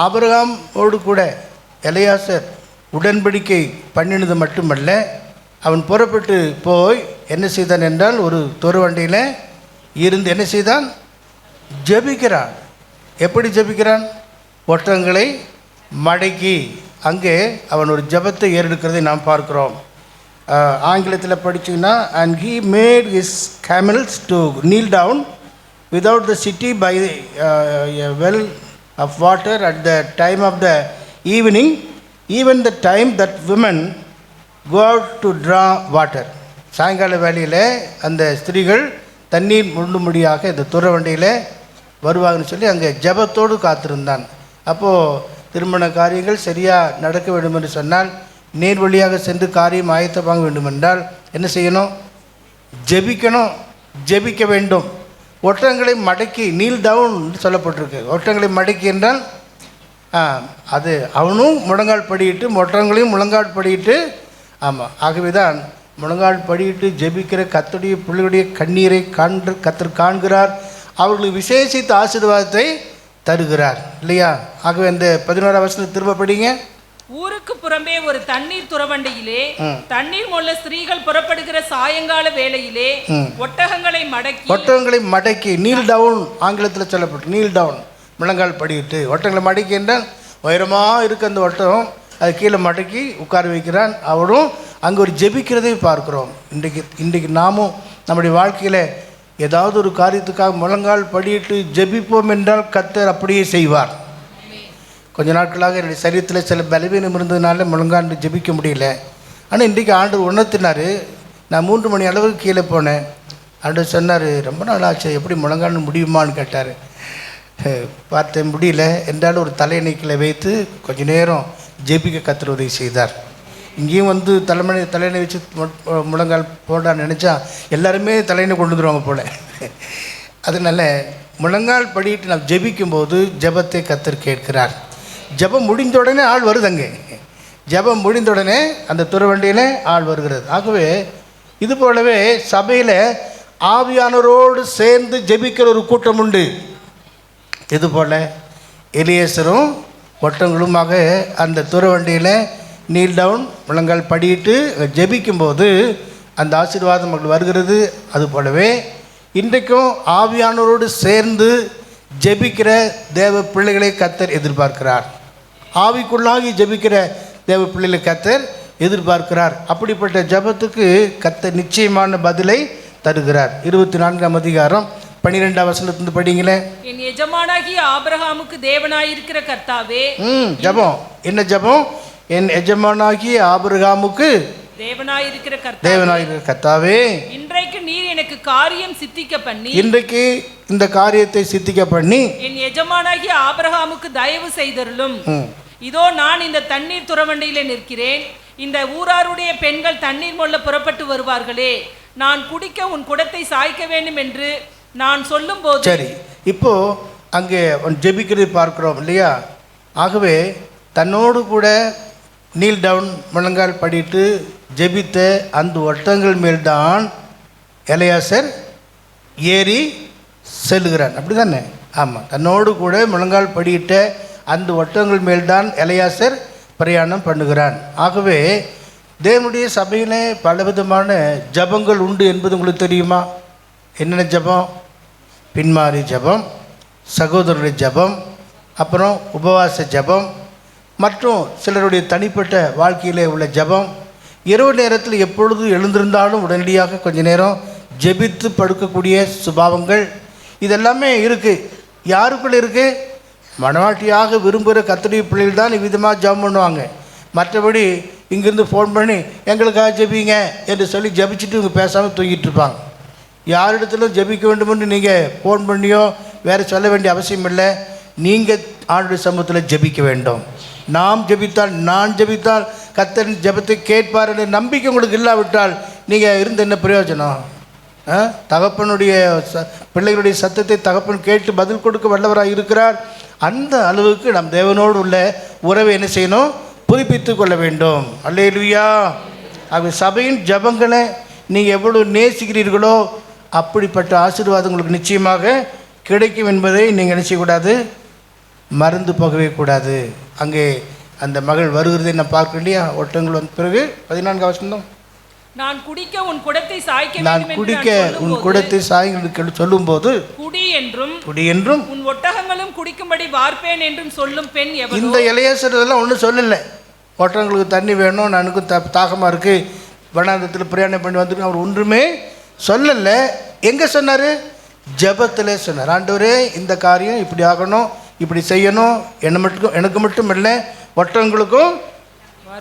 ஆபிரகாமோடு கூட எலியாசர் உடன்படிக்கை பண்ணினது மட்டுமல்ல, அவன் புறப்பட்டு போய் என்ன செய்தான் என்றால், ஒரு துறவண்டையில் இருந்து என்ன செய்தான்? ஜெபிக்கிறான். எப்படி ஜெபிக்கிறான்? ஒட்டகங்களை மடக்கி அங்கே அவன் ஒரு ஜெபத்தை ஏறெடுக்கிறதை நாம் பார்க்கிறோம். ஆங்கிலத்தில் படிச்சிங்கன்னா, and he made his camels to kneel down without the city by a well of water at the time of the evening, even the time that women go out to draw water. சாயங்கால வேளையில் அந்த ஸ்திரீகள் தண்ணீர் முள்ளும்படியாக இந்த துறவண்டியில் வருவாங்கன்னு சொல்லி அங்கே ஜெபத்தோடு காத்திருந்தான். அப்போது திருமண காரியங்கள் சரியாக நடக்க வேண்டும் என்று சொன்னால், நேர் வழியாக சென்று காரியம் ஆயத்தமாக வேண்டுமென்றால் என்ன செய்யணும்? ஜெபிக்கணும், ஜெபிக்க வேண்டும். ஒட்டகங்களை மடக்கி நீல் டவுன் சொல்லப்பட்டிருக்கு. ஒட்டகங்களை மடக்கி என்றால் அது அவனும் முழங்கால் படியிட்டு ஒட்டகங்களையும் முழங்கால் படியிட்டு. ஆமாம், ஆகவே தான் முழங்கால் படியிட்டு ஜெபிக்கிற கர்த்தருடைய பிள்ளைகளுடைய கண்ணீரை கர்த்தர் காண்கிறார், அவர்களுக்கு விசேஷித்த ஆசீர்வாதத்தை தருகிறார் இல்லையா? ஆகவே இந்த 11ஆம் வசனத்தை திரும்ப படிங்க. ஊருக்கு புறம்பே ஒரு தண்ணீர் துறவண்டையிலே தண்ணீர் மொள்ள ஸ்திரீகள் புறப்படுகிற சாயங்கால வேளையிலே ஒட்டகங்களை மடக்கி நீல் டவுன், ஆங்கிலத்தில் சொல்லப்பட்டு நீல் டவுன், முழங்கால் படியிட்டு ஒட்டகங்களை மடக்கி என்றால் உயரமாக இருக்க அந்த ஒட்டகம் அது கீழே மடக்கி உட்கார வைக்கிறான். அவரும் அங்கே ஒரு ஜெபிக்கிறதை பார்க்குறோம். இன்றைக்கு நாமும் நம்முடைய வாழ்க்கையில் ஏதாவது ஒரு காரியத்துக்காக முழங்கால் படியிட்டு ஜெபிப்போம் என்றால் கர்த்தர் அப்படியே செய்வார். கொஞ்ச நாட்களாக என்னுடைய சரீரத்தில் சில பலவீனம் இருந்ததுனால முழங்காண்டு ஜெபிக்க முடியல. ஆனால் இன்றைக்கு ஆண்டவர் உணர்த்தினார். நான் 3 மணி அளவுக்கு கீழே போனேன். ஆண்டவர் சொன்னார், ரொம்ப நாள் ஆச்சு, எப்படி முழங்காண்டு முடியுமான்னு கேட்டார். பார்த்தேன், முடியல என்றாலும் ஒரு தலையணைக்கில் வைத்து கொஞ்ச நேரம் ஜெபிக்க கர்த்தர் உதவி செய்தார். இங்கேயும் வந்து தலையணை வச்சு முழங்கால் போடான்னு நினச்சா எல்லாருமே தலையணை கொண்டு வந்துடுவாங்க போல். அதனால் முழங்கால் படிட்டு நாம் ஜெபிக்கும்போது ஜெபத்தை கர்த்தர் கேட்கிறார். ஜெபம் முடிந்த உடனே ஆள் வருதுங்க. ஜெபம் முடிந்த உடனே அந்த துறவண்டியில் ஆள் வருகிறது. ஆகவே இது போலவே சபையில் ஆவியானவரோடு சேர்ந்து ஜெபிக்கிற ஒரு கூட்டம் உண்டு. இதுபோல் எலியேசரும் ஒட்டங்களுமாக அந்த துறவண்டியில் நீல் டவுன் முழங்கால் படியிட்டு ஜெபிக்கும்போது அந்த ஆசீர்வாதம் மக்கள் வருகிறது. அதுபோலவே இன்றைக்கும் ஆவியானவரோடு சேர்ந்து ஜெபிக்கிற தேவ பிள்ளைகளை கர்த்தர் எதிர்பார்க்கிறார். ஆவிக்குள்ளாகி ஜெபிக்கிற தேவ பிள்ளைகளை கர்த்தர் எதிர்பார்க்கிறார். அப்படிப்பட்ட ஜெபத்துக்கு கர்த்தர் நிச்சயமான பதிலை தருகிறார். 24ஆம் அதிகாரம் 12ஆம் வசனத்திலிருந்து படிங்களேன். என் எஜமானாகிய ஆபிரகாமுக்கு தேவனாயிருக்கிற கர்த்தாவே. ஜெபம் என்ன ஜெபம்? என் எஜமானாகிய ஆபிரகாமுக்கு தேவனாயிருக்கிற கர்த்தாவே, இன்றைக்கு நீர் எனக்கு காரியம் சித்திக்க பண்ணி, இன்றைக்கு இந்த காரியத்தை சித்திக்க பண்ணி என் எஜமானாகிய ஆபிரகாமுக்கு தயவு செய்தருளும். இதோ நான் இந்த தண்ணீர் துறவண்டியிலே நிற்கிறேன். இந்த ஊராருடைய பெண்கள் தண்ணீர் மொள்ள புறப்பட்டு வருவார்களே, நான் குடிக்க உன் குடத்தை சாய்க்க வேண்டும் என்று நான் சொல்லும் போது. சரி, இப்போ அங்கே ஜெபிக்கிறது பார்க்கிறோம் இல்லையா? ஆகவே தன்னோடு கூட நீல் டவுன் முழங்கால் படிட்டு ஜெபித்த அந்த ஒட்டங்கள் மேல்தான் எலியாசர் ஏறி செல்லுகிறான். அப்படி தானே? ஆமாம், தன்னோடு கூட முழங்கால் படியிட்ட அந்த ஒட்டங்கள் மேல்தான் எலியாசர் பிரயாணம் பண்ணுகிறான். ஆகவே தேவனுடைய சபையிலே பலவிதமான ஜபங்கள் உண்டு என்பது உங்களுக்கு தெரியுமா? என்னென்ன ஜபம்? பின்மாறி ஜபம், சகோதரருடைய ஜபம், அப்புறம் உபவாச ஜபம், மற்றும் சிலருடைய தனிப்பட்ட வாழ்க்கையிலே உள்ள ஜபம். இரவு நேரத்தில் எப்பொழுது எழுந்திருந்தாலும் உடனடியாக கொஞ்ச நேரம் ஜெபித்து படுக்கக்கூடிய சுபாவங்கள் இதெல்லாமே இருக்குது. யாருக்குள்ளே இருக்குது? மனவாட்டியாக விரும்புகிற கர்த்தருடைய பிள்ளைகள் தான் இவ்விதமாக ஜபம் பண்ணுவாங்க. மற்றபடி இங்கேருந்து ஃபோன் பண்ணி எங்களுக்காக ஜெபிங்க என்று சொல்லி ஜெபிச்சுட்டு இவங்க பேசாமல் தூங்கிட்டு இருப்பாங்க. யாரிடத்திலும் ஜெபிக்க வேண்டும் என்று நீங்கள் ஃபோன் பண்ணியோ வேறு சொல்ல வேண்டிய அவசியம் இல்லை. நீங்கள் ஆண்டுடைய சமூகத்தில் ஜெபிக்க வேண்டும். நாம் ஜெபித்தால், நான் ஜெபித்தால் கர்த்தரின் ஜெபத்தை கேட்பார் என்ற நம்பிக்கை உங்களுக்கு இல்லாவிட்டால் நீங்கள் இருந்த என்ன பிரயோஜனம்? தகப்பனுடைய பிள்ளைகளுடைய சத்தத்தை தகப்பன் கேட்டு பதில் கொடுக்க வல்லவராக இருக்கிறார். அந்த அளவுக்கு நம் தேவனோடு உள்ள உறவை என்ன செய்யணும்? புதுப்பித்து கொள்ள வேண்டும். அல்லேலூயா. ஆக சபையின் ஜபங்களை நீங்கள் எவ்வளவு நேசிக்கிறீர்களோ அப்படிப்பட்ட ஆசீர்வாதம் உங்களுக்கு நிச்சயமாக கிடைக்கும் என்பதை நீங்கள் என்ன செய்யக்கூடாது? மறந்து போகவே கூடாது. அங்கே அந்த மகள் வருகிறதை நான் பார்க்க இல்லையா? ஒட்டங்கள் வந்த பிறகு 14ஆம் வசனம், நான் குடிக்க உன் குடத்தை சாய்க்க உன் குடத்தை சாய்க்க சொல்லும்போது குடி என்றும் உன் ஒட்டகங்களும் குடிக்கும்படி வார்ப்பேன் என்றும் சொல்லும் பெண் எவளோ. இந்த எலியாசர் இதெல்லாம் ஒன்றும் சொல்லலை. ஒட்டகங்களுக்கு தண்ணி வேணும், எனக்கும் தாகமாக இருக்குது, வனாந்தத்தில் பிரயாணம் பண்ணி வந்துருக்கு, அவர் ஒன்றுமே சொல்லலை. எங்கே சொன்னார்? ஜெபத்தில் சொன்னார். ஆண்டவரே, இந்த காரியம் இப்படி ஆகணும், இப்படி செய்யணும், எனக்கு மட்டும் இல்லை, ஒட்டகங்களுக்கும்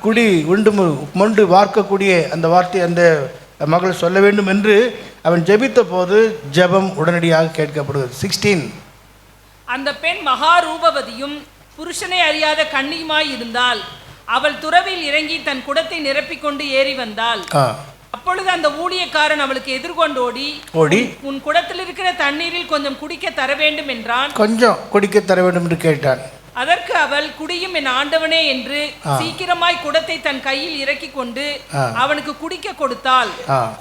குடி உண்டு மொண்டு வார்க்கக்கூடிய அந்த வார்த்தை அந்த மகள் சொல்ல வேண்டும் என்று அவன் ஜெபித்த போது ஜெபம் உடனடியாக கேட்கப்படுகிறது. 16, அந்த பெண் மகா ரூபவதியும் புருஷனை அறியாத கன்னியுமாய் இருந்தால் அவள் துறவில் இறங்கி தன் குடத்தை நிரப்பிக்கொண்டு ஏறி வந்தாள். அப்பொழுது அந்த ஊழியக்காரன் அவளுக்கு எதிர்கொண்டு ஓடி உன் குடத்தில் இருக்கிற தண்ணீரில் கொஞ்சம் குடிக்க தர வேண்டும் என்றான். கொஞ்சம் குடிக்க தர வேண்டும் என்று கேட்டான். அதற்கு அவள், குடியும் என் ஆண்டவனே என்று சீக்கிரமாய் குடத்தை தன் கையில் இறக்கி கொண்டு அவனுக்கு குடிக்க கொடுத்தாள்.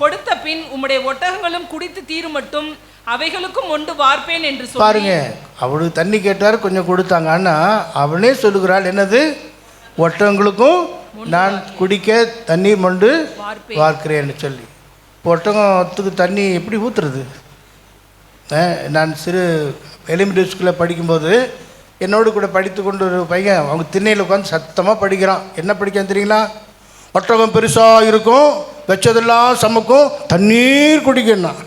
கொடுத்த பின், உம்முடைய ஒட்டகங்களும் குடித்து தீரும் மட்டும் அவைகளுக்கும் ஒன்று வார்ப்பேன் என்று சொல்லி. பாருங்க, அவளுக்கு தண்ணி கேட்டார், கொஞ்சம் கொடுத்தாங்க. ஆனா அவனே சொல்லுகிறாள், என்னது? ஒட்டகங்களுக்கும் நான் குடிக்க தண்ணீர் மொண்டு வார்க்கிறேன்னு சொல்லி. ஒட்டகத்துக்கு தண்ணி எப்படி ஊற்றுறது? நான் சிறு எலிமெண்ட்ரி ஸ்கூலில் படிக்கும்போது என்னோடு கூட படித்து கொண்டு ஒரு பையன், அவங்க திண்ணையில் உட்காந்து சத்தமாக படிக்கிறான். என்ன படிக்கான்னு தெரியுங்களா? ஒட்டகம் பெருசாக இருக்கும், வச்சதெல்லாம் சமைக்கும், தண்ணீர் குடிக்கணும்.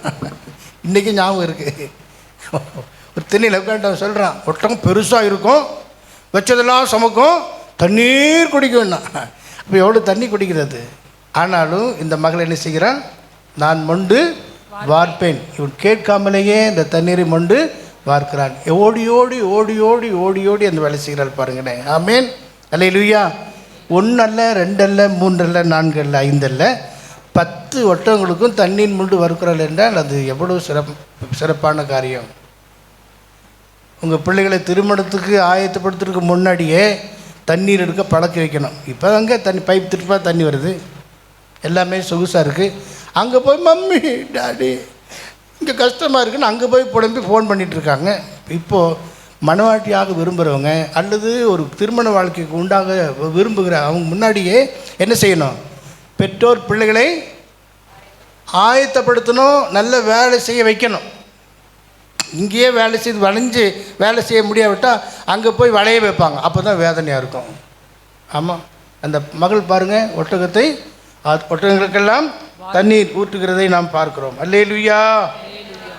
இன்றைக்கி ஞாபகம் இருக்குது. ஒரு திண்ணையில் உட்காந்து அவன் சொல்கிறான், ஒட்டகம் பெருசாக இருக்கும், வச்சதெல்லாம் சமைக்கும், தண்ணீர் குடிக்கணும்னா. இப்போ எவ்வளோ தண்ணி குடிக்கிறது? ஆனாலும் இந்த மகள் என்ன செய்கிறான்? நான் மொண்டு வார்ப்பேன். இவன் கேட்காமலேயே இந்த தண்ணீரை மொண்டு வார்க்கிறான். ஓடி ஓடி ஓடி ஓடி ஓடி ஓடி அந்த வேலை செய்கிறாள் பாருங்களேன். ஆமேன், அல்லேலூயா. 1 அல்ல, 2 அல்ல, 3 அல்ல, 4 அல்ல, 5 அல்ல, 10 ஒட்டகங்களுக்கும் தண்ணீர் மொண்டு வறுக்கிறாள் என்றால் அது எவ்வளோ சிறப்பான காரியம். உங்கள் பிள்ளைகளை திருமணத்துக்கு ஆயத்தப்படுத்துறதுக்கு முன்னாடியே தண்ணீர் எடுக்க பழக்க வைக்கணும். இப்போ அங்கே தண்ணி பைப் திருப்பா தண்ணி வருது, எல்லாமே சொகுசாக இருக்குது. அங்கே போய் மம்மி டாடி இங்கே கஷ்டமாக இருக்குன்னு அங்கே போய் புடம்பி ஃபோன் பண்ணிகிட்ருக்காங்க. இப்போது மனவாட்டியாக விரும்புகிறவங்க அல்லது ஒரு திருமண வாழ்க்கைக்கு உண்டாக விரும்புகிற அவங்க முன்னாடியே என்ன செய்யணும்? பெற்றோர் பிள்ளைகளை ஆயத்தப்படுத்தணும், நல்ல வேலை செய்ய வைக்கணும். இங்கேயே வேலை செய்து வளைஞ்சு வேலை செய்ய முடியாவிட்டால் அங்கே போய் வளைய வைப்பாங்க. அப்போ தான் வேதனையாக இருக்கும். ஆமாம், அந்த மகள் பாருங்கள், ஒட்டகங்களுக்கெல்லாம் தண்ணீர் ஊற்றுகிறதை நாம் பார்க்கிறோம். அல்லேலூயா.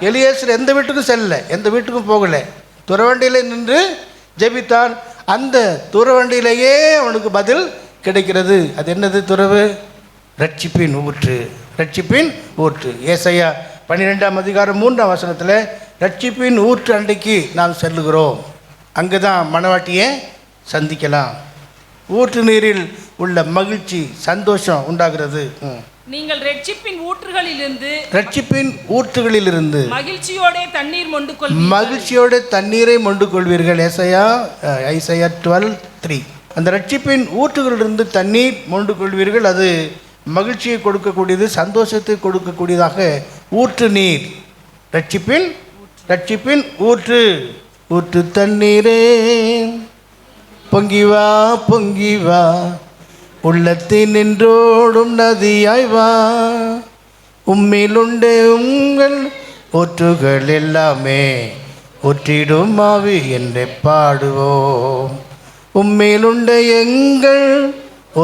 எலியேசர் எந்த வீட்டுக்கும் செல்லலை, எந்த வீட்டுக்கும் போகலை, துறவண்டியில் நின்று ஜெபித்தான். அந்த துறவண்டியிலேயே அவனுக்கு பதில் கிடைக்கிறது. அது என்னது? துறவு ரட்சிப்பின் ஊற்று, ரட்சிப்பின் ஊற்று. ஏசாயா 12ஆம் அதிகாரம் 3ஆம் வசனத்தில் ரட்சிப்பின் ஊற்று அண்டைக்கு நாம் செல்லுகிறோம், அங்கே தான் மணவாட்டியை சந்திக்கலாம். ஊற்று நீரில் உள்ள மகிழ்ச்சி, சந்தோஷம் உண்டாகிறது. நீங்கள் ரட்சிப்பின் ஊற்றுகளிலிருந்து, ரட்சிப்பின் ஊற்றுகளிலிருந்து மகிழ்ச்சியோட தண்ணீர் மொண்டு மகிழ்ச்சியோட தண்ணீரை மொண்டு கொள்வீர்கள். ஐசாயா 12:3. அந்த ரட்சிப்பின் ஊற்றுகளிலிருந்து தண்ணீர் மொண்டு கொள்வீர்கள். அது மகிழ்ச்சியை கொடுக்கக்கூடியது, சந்தோஷத்தை கொடுக்கக்கூடியதாக ஊற்று நீர். ரட்சிப்பின் ஊற்று. ஊற்று தண்ணீரே பொங்கி வா பொங்கி வா, உள்ளத்தில் நின்றோடும் நதியாய் வா, உம்மிலுண்டே உங்கள் ஊற்றுகள் எல்லாமே ஊற்றிடும் ஆவி என்று பாடுவோம். உம்மிலுண்ட எங்கள்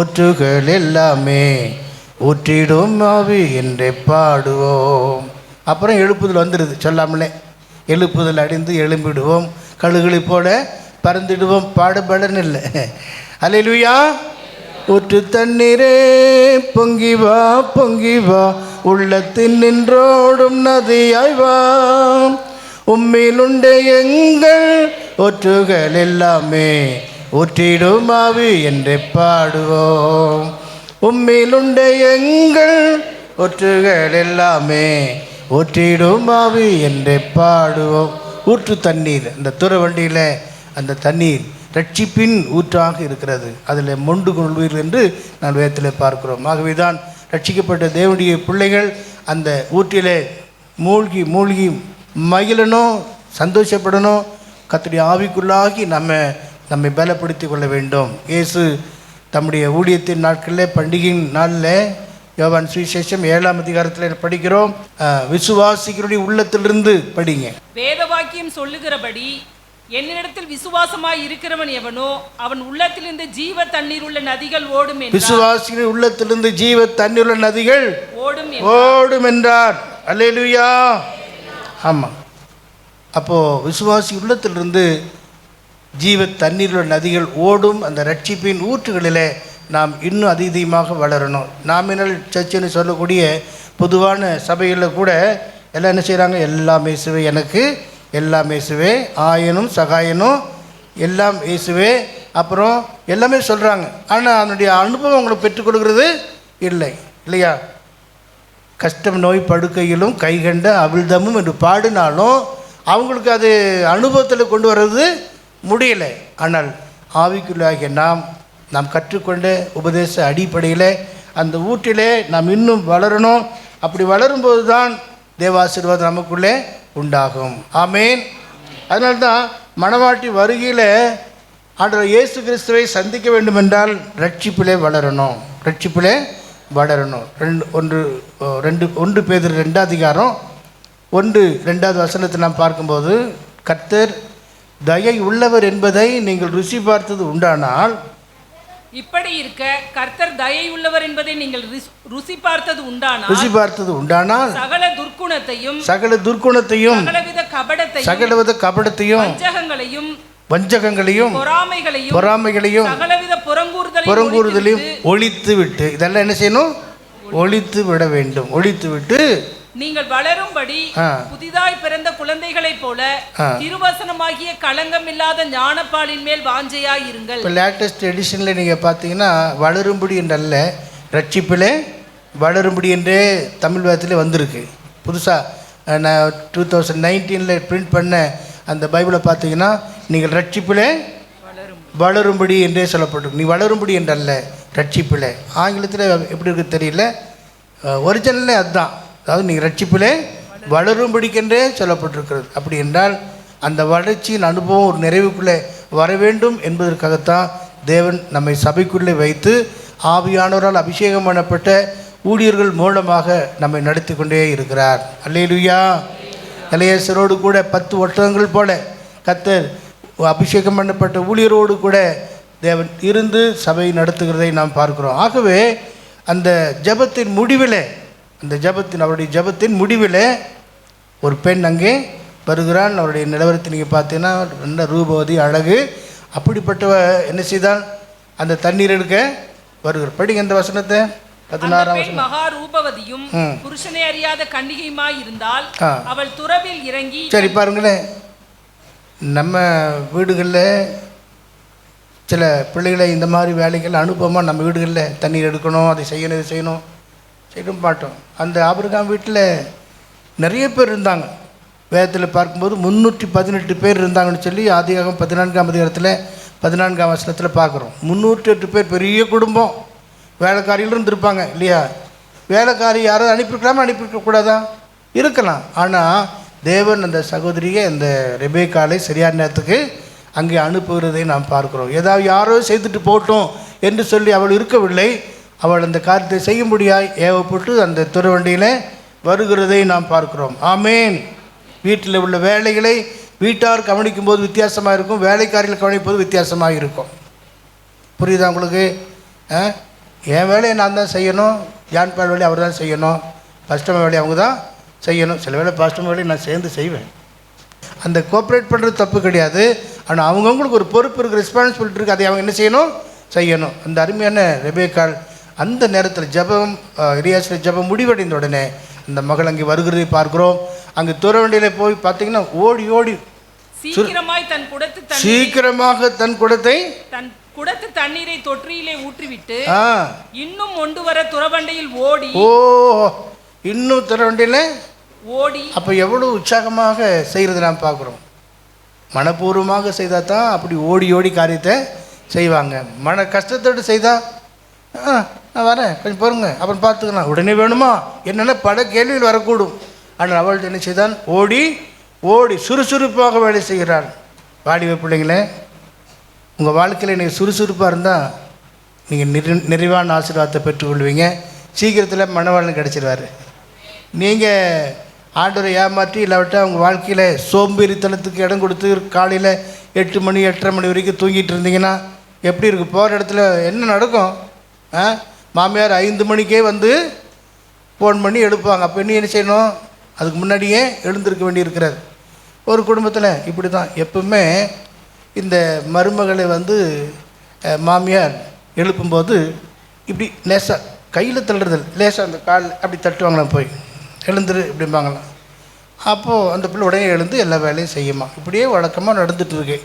ஊற்றுகள் எல்லாமே ஊற்றிடும் ஆவி என்று பாடுவோம். அப்புறம் எழுப்புதல் வந்துடுது, சொல்லாமலே எழுப்புதல் அடைந்து எழும்பிடுவோம், கழுகுகளை போல பறந்துடுவோம். பாடுபடன்னு இல்லை. அல்லேலூயா. ஊற்று தண்ணீரே பொங்கி வா பொங்கி வா, உள்ளத்தில் நின்றோடும் நதியாய் வா, உம்மிலுண்ட எங்கள் ஊற்றுகள் எல்லாமே ஊற்றிடும் ஆவி என்று பாடுவோம். உம்மிலுண்ட எங்கள் ஊற்றுகள் எல்லாமே ஊற்றிடும் ஆவி என்று பாடுவோம். ஊற்று தண்ணீர், அந்த துறவண்டியில் அந்த தண்ணீர் ரட்சிப்பின் ஊற்றாக இருக்கிறது. அதில் மொண்டு கொள்வீர்கள் என்று நான் வேதத்தில் பார்க்கிறோம். ஆகவே தான் ரட்சிக்கப்பட்ட தேவனுடைய பிள்ளைகள் அந்த ஊற்றிலே மூழ்கி மூழ்கி மகிழணும், சந்தோஷப்படணும், கர்த்தருடைய ஆவிக்குள்ளாகி நம்மை பலப்படுத்தி கொள்ள வேண்டும். இயேசு தம்முடைய ஊழியத்தின் நாட்களில், பண்டிகையின் நாளில், யோவான் சுவிசேஷம் 7ஆம் அதிகாரத்தில் படிக்கிறோம். விசுவாசிகளுடைய உள்ளத்திலிருந்து படிங்க. வேத வாக்கியம் சொல்லுகிறபடி என்னிடத்தில் விசுவாசமாய் இருக்கிறவன் எவனோ அவன் உள்ளத்திலிருந்து ஜீவ தண்ணீர் உள்ள நதிகள் ஓடும். விசுவாசிகளின் உள்ளத்திலிருந்து ஜீவ தண்ணீர் உள்ள நதிகள் ஓடும் என்றார். அல்லேலூயா. ஆமாம், அப்போது விசுவாசி உள்ளத்திலிருந்து ஜீவ தண்ணீர் உள்ள நதிகள் ஓடும். அந்த ரட்சிப்பின் ஊற்றுகளில் நாம் இன்னும் அதிகமாக வளரணும். நாமினல் சர்ச்சுன்னு சொல்லக்கூடிய பொதுவான சபைகளில் கூட எல்லாம் என்ன செய்கிறாங்க? எல்லாம் இயேசுவே, எனக்கு எல்லாம் இயேசுவே, ஆயனும் சகாயனும் எல்லாம் இயேசுவே, அப்புறம் எல்லாமே சொல்கிறாங்க. ஆனால் அதனுடைய அனுபவம் அவங்களுக்கு பெற்றுக் கொடுக்கறது இல்லை, இல்லையா? கஷ்டம் நோய் படுக்கையிலும் கைகண்ட அவிழ்தமும் என்று பாடினாலும் அவங்களுக்கு அது அனுபவத்தில் கொண்டு வர்றது முடியலை. ஆனால் ஆவிக்குள்ளாகிய நாம் கற்றுக்கொண்ட உபதேச அடிப்படையில் அந்த ஊற்றிலே நாம் இன்னும் வளரணும். அப்படி வளரும்போது தான் தேவாசீர்வாதம் நமக்குள்ளே உண்டாகும். ஆமேன். அதனால்தான் மணவாட்டி வருகையில் ஆண்டவர் இயேசு கிறிஸ்துவை சந்திக்க வேண்டும் என்றால் ரட்சிப்பிலே வளரணும். ஒன்று பேதுரு 2ஆம் அதிகாரம் 1-2 வசனத்தை நாம் பார்க்கும்போது, கர்த்தர் தயை உள்ளவர் என்பதை நீங்கள் ருசி பார்த்தது உண்டானால், இப்படி இருக்க கர்த்தர் தயை உள்ளவர் என்பதை நீங்கள் ருசி பார்த்தது உண்டானால் சகல துர்க்குணத்தையும் சகலவித கபடத்தையும் வஞ்சகங்களையும் பொறாமைகளையும் சகலவித புறங்கூறுதலையும் ஒழித்து விட்டு, இதெல்லாம் என்ன செய்யணும்? ஒழித்து விட வேண்டும். ஒழித்து விட்டு நீங்கள் வளரும்படி புதிதாய் பிறந்த குழந்தைகளைப் போல திருவசனமாகிய களங்கம் இல்லாத ஞானப்பாலின் மேல் வாஞ்சையாய் இருங்கள். இப்போ லேட்டஸ்ட் எடிஷனில் நீங்கள் பார்த்தீங்கன்னா வளரும்படி என்றல்ல, ரட்சிப்பிலே வளரும்படி என்றே தமிழ் வேதத்தில் வந்திருக்கு. புதுசாக நான் 2019 பிரிண்ட் பண்ண அந்த பைபிளை பார்த்தீங்கன்னா நீங்கள் ரட்சிப்பிலே வளரும்படி என்றே சொல்லப்பட்டிருக்கு. நீ வளரும்படி என்றல்ல, ரட்சிப்பிலே. ஆங்கிலத்தில் எப்படி இருக்குது தெரியல, ஒரிஜினலே அதுதான். அதாவது நீங்கள் ரட்சிப்பிலே வளரும்படிக்கென்றே சொல்லப்பட்டிருக்கிறது. அப்படி என்றால் அந்த வளர்ச்சியின் அனுபவம் ஒரு நிறைவுக்குள்ளே வர வேண்டும் என்பதற்காகத்தான் தேவன் நம்மை சபைக்குள்ளே வைத்து ஆவியானவரால் அபிஷேகம் பண்ணப்பட்ட ஊழியர்கள் மூலமாக நம்மை நடத்தி கொண்டே இருக்கிறார். அல்லேலூயா. எலியாசரோடு கூட 10 ஒட்டகங்கள் போல கர்த்தர் அபிஷேகம் பண்ணப்பட்ட ஊழியரோடு கூட தேவன் இருந்து சபை நடத்துகிறதை நாம் பார்க்கிறோம். ஆகவே அந்த ஜெபத்தின் முடிவில், அவருடைய ஜெபத்தின் முடிவில் ஒரு பெண் அங்கே வருகிறான். அவருடைய நிலவரத்தை நீங்கள் பார்த்தீங்கன்னா நல்ல ரூபவதி, அழகு. அப்படிப்பட்டவ என்ன செய்தால் அந்த தண்ணீர் எடுக்க வருகிறார். படிங்க அந்த வசனத்தை. 16ஆம் வசனம். மகா ரூபவதியும் புருஷனை அறியாத கன்னிகையுமாய் இருந்தால் அவள் துறவில் இறங்கி. சரி பாருங்களேன், நம்ம வீடுகளில் சில பிள்ளைகளை இந்த மாதிரி வேலைகள் அனுபவமாக நம்ம வீடுகளில் தண்ணீர் எடுக்கணும், அதை செய்யணும், இதை செய்யணும் மாட்டோம். அந்த ஆபிரகாம் வீட்டில் நிறைய பேர் இருந்தாங்க. வேதத்தில் பார்க்கும்போது 318 பேர் இருந்தாங்கன்னு சொல்லி ஆதியாகமம் 14ஆம் அதிகாரத்தில் 14ஆம் வசனத்தில் பார்க்குறோம். 308 பேர், பெரிய குடும்பம். வேலைக்காரிகள் இருந்திருப்பாங்க இல்லையா? வேலைக்காரி யாராவது அனுப்பியிருக்கக்கூடாதா? இருக்கலாம். ஆனால் தேவன் அந்த சகோதரியை, அந்த ரெபேக்காலை சரியான நேரத்துக்கு அங்கே அனுப்புகிறதை நாம் பார்க்கிறோம். ஏதாவது யாரோ செய்துட்டு போட்டோம் என்று சொல்லி அவள் இருக்கவில்லை. அவள் அந்த காரியத்தை செய்யும்படியாய் ஏவப்பட்டு அந்த துறவண்டியில் வருகிறதை நாம் பார்க்கிறோம். ஆமேன். வீட்டில் உள்ள வேலைகளை வீட்டார் கவனிக்கும் போது வித்தியாசமாக இருக்கும், வேலைக்காரிகள் கவனிப்போது வித்தியாசமாக இருக்கும். புரியுதா உங்களுக்கு? என் வேலையை நான் தான் செய்யணும், ஜான் பால் வேலையை அவர் தான் செய்யணும், கஸ்டமர் வேலையை அவங்க தான் செய்யணும். சில வேலை கஸ்டமர் வேலையை நான் சேர்ந்து செய்வேன். அந்த கோஆப்ரேட் பண்ணுறது தப்பு கிடையாது. ஆனால் அவங்கவுங்களுக்கு ஒரு பொறுப்பு இருக்குது, ரெஸ்பான்சிபிலிட்டி இருக்குது. அதை அவங்க என்ன செய்யணும். அந்த அருமையான ரெபேக்காள் அந்த நேரத்தில் ஜெபம், எலியாசில் ஜெபம் முடிவடைந்த உடனே அந்த மகள் அங்கே வருகிறதை பார்க்கிறோம். அங்கே துறவண்டியில் போய் பார்த்தீங்கன்னா ஓடி சீக்கிரமாக தன் குடத்தை தண்ணீரை தொற்றியிலே ஊற்றிவிட்டு இன்னும் கொண்டு வர துறவண்டையில் ஓடி. இன்னும் துறவண்டியில் ஓடி. அப்போ எவ்வளோ உற்சாகமாக செய்கிறது நாம் பார்க்குறோம். மனப்பூர்வமாக செய்தால் தான் அப்படி ஓடி காரியத்தை செய்வாங்க. மன கஷ்டத்தோடு செய்தால் நான் வரேன், கொஞ்சம் பாருங்க, அப்புறம் பார்த்துக்கலாம், உடனே வேணுமா என்னென்ன பல கேள்விகள் வரக்கூடும். ஆனால் அவள்கிட்ட என்ன செய்தான்? ஓடி சுறுசுறுப்பாக வேலை செய்கிறாள். வாலிப பிள்ளைங்களே, உங்கள் வாழ்க்கையில் நீங்கள் சுறுசுறுப்பாக இருந்தால் நீங்கள் நிறைவான ஆசீர்வாதத்தை பெற்றுக்கொள்வீங்க. சீக்கிரத்தில் மனவாளன் கிடச்சிடுவார். நீங்கள் ஆண்டவரை ஏமாற்றி இல்லாவிட்டால் உங்கள் வாழ்க்கையில் சோம்பேறித்தனத்துக்கு இடம் கொடுத்து காலையில் 8 மணி 8:30 மணி வரைக்கும் தூங்கிட்டு இருந்தீங்கன்னா எப்படி இருக்குது? போகிற இடத்துல என்ன நடக்கும்? மாமியார் 5 மணிக்கே வந்து ஃபோன் பண்ணி எழுப்புவாங்க. அப்போ என்ன செய்யணும்? அதுக்கு முன்னாடியே எழுந்திருக்க வேண்டியிருக்கிறது. ஒரு குடும்பத்தில் இப்படி தான் எப்பவுமே இந்த மருமகளை வந்து மாமியார் எழுப்பும்போது இப்படி லேசாக கையில் தள்ளுறது, லேசாக அந்த கால் அப்படி தட்டுவாங்களாம், போய் எழுந்துரு இப்படிம்பாங்களாம். அப்போது அந்த பிள்ளை உடனே எழுந்து எல்லா வேலையும் செய்யுமா. இப்படியே வழக்கமாக நடந்துகிட்ருக்கு.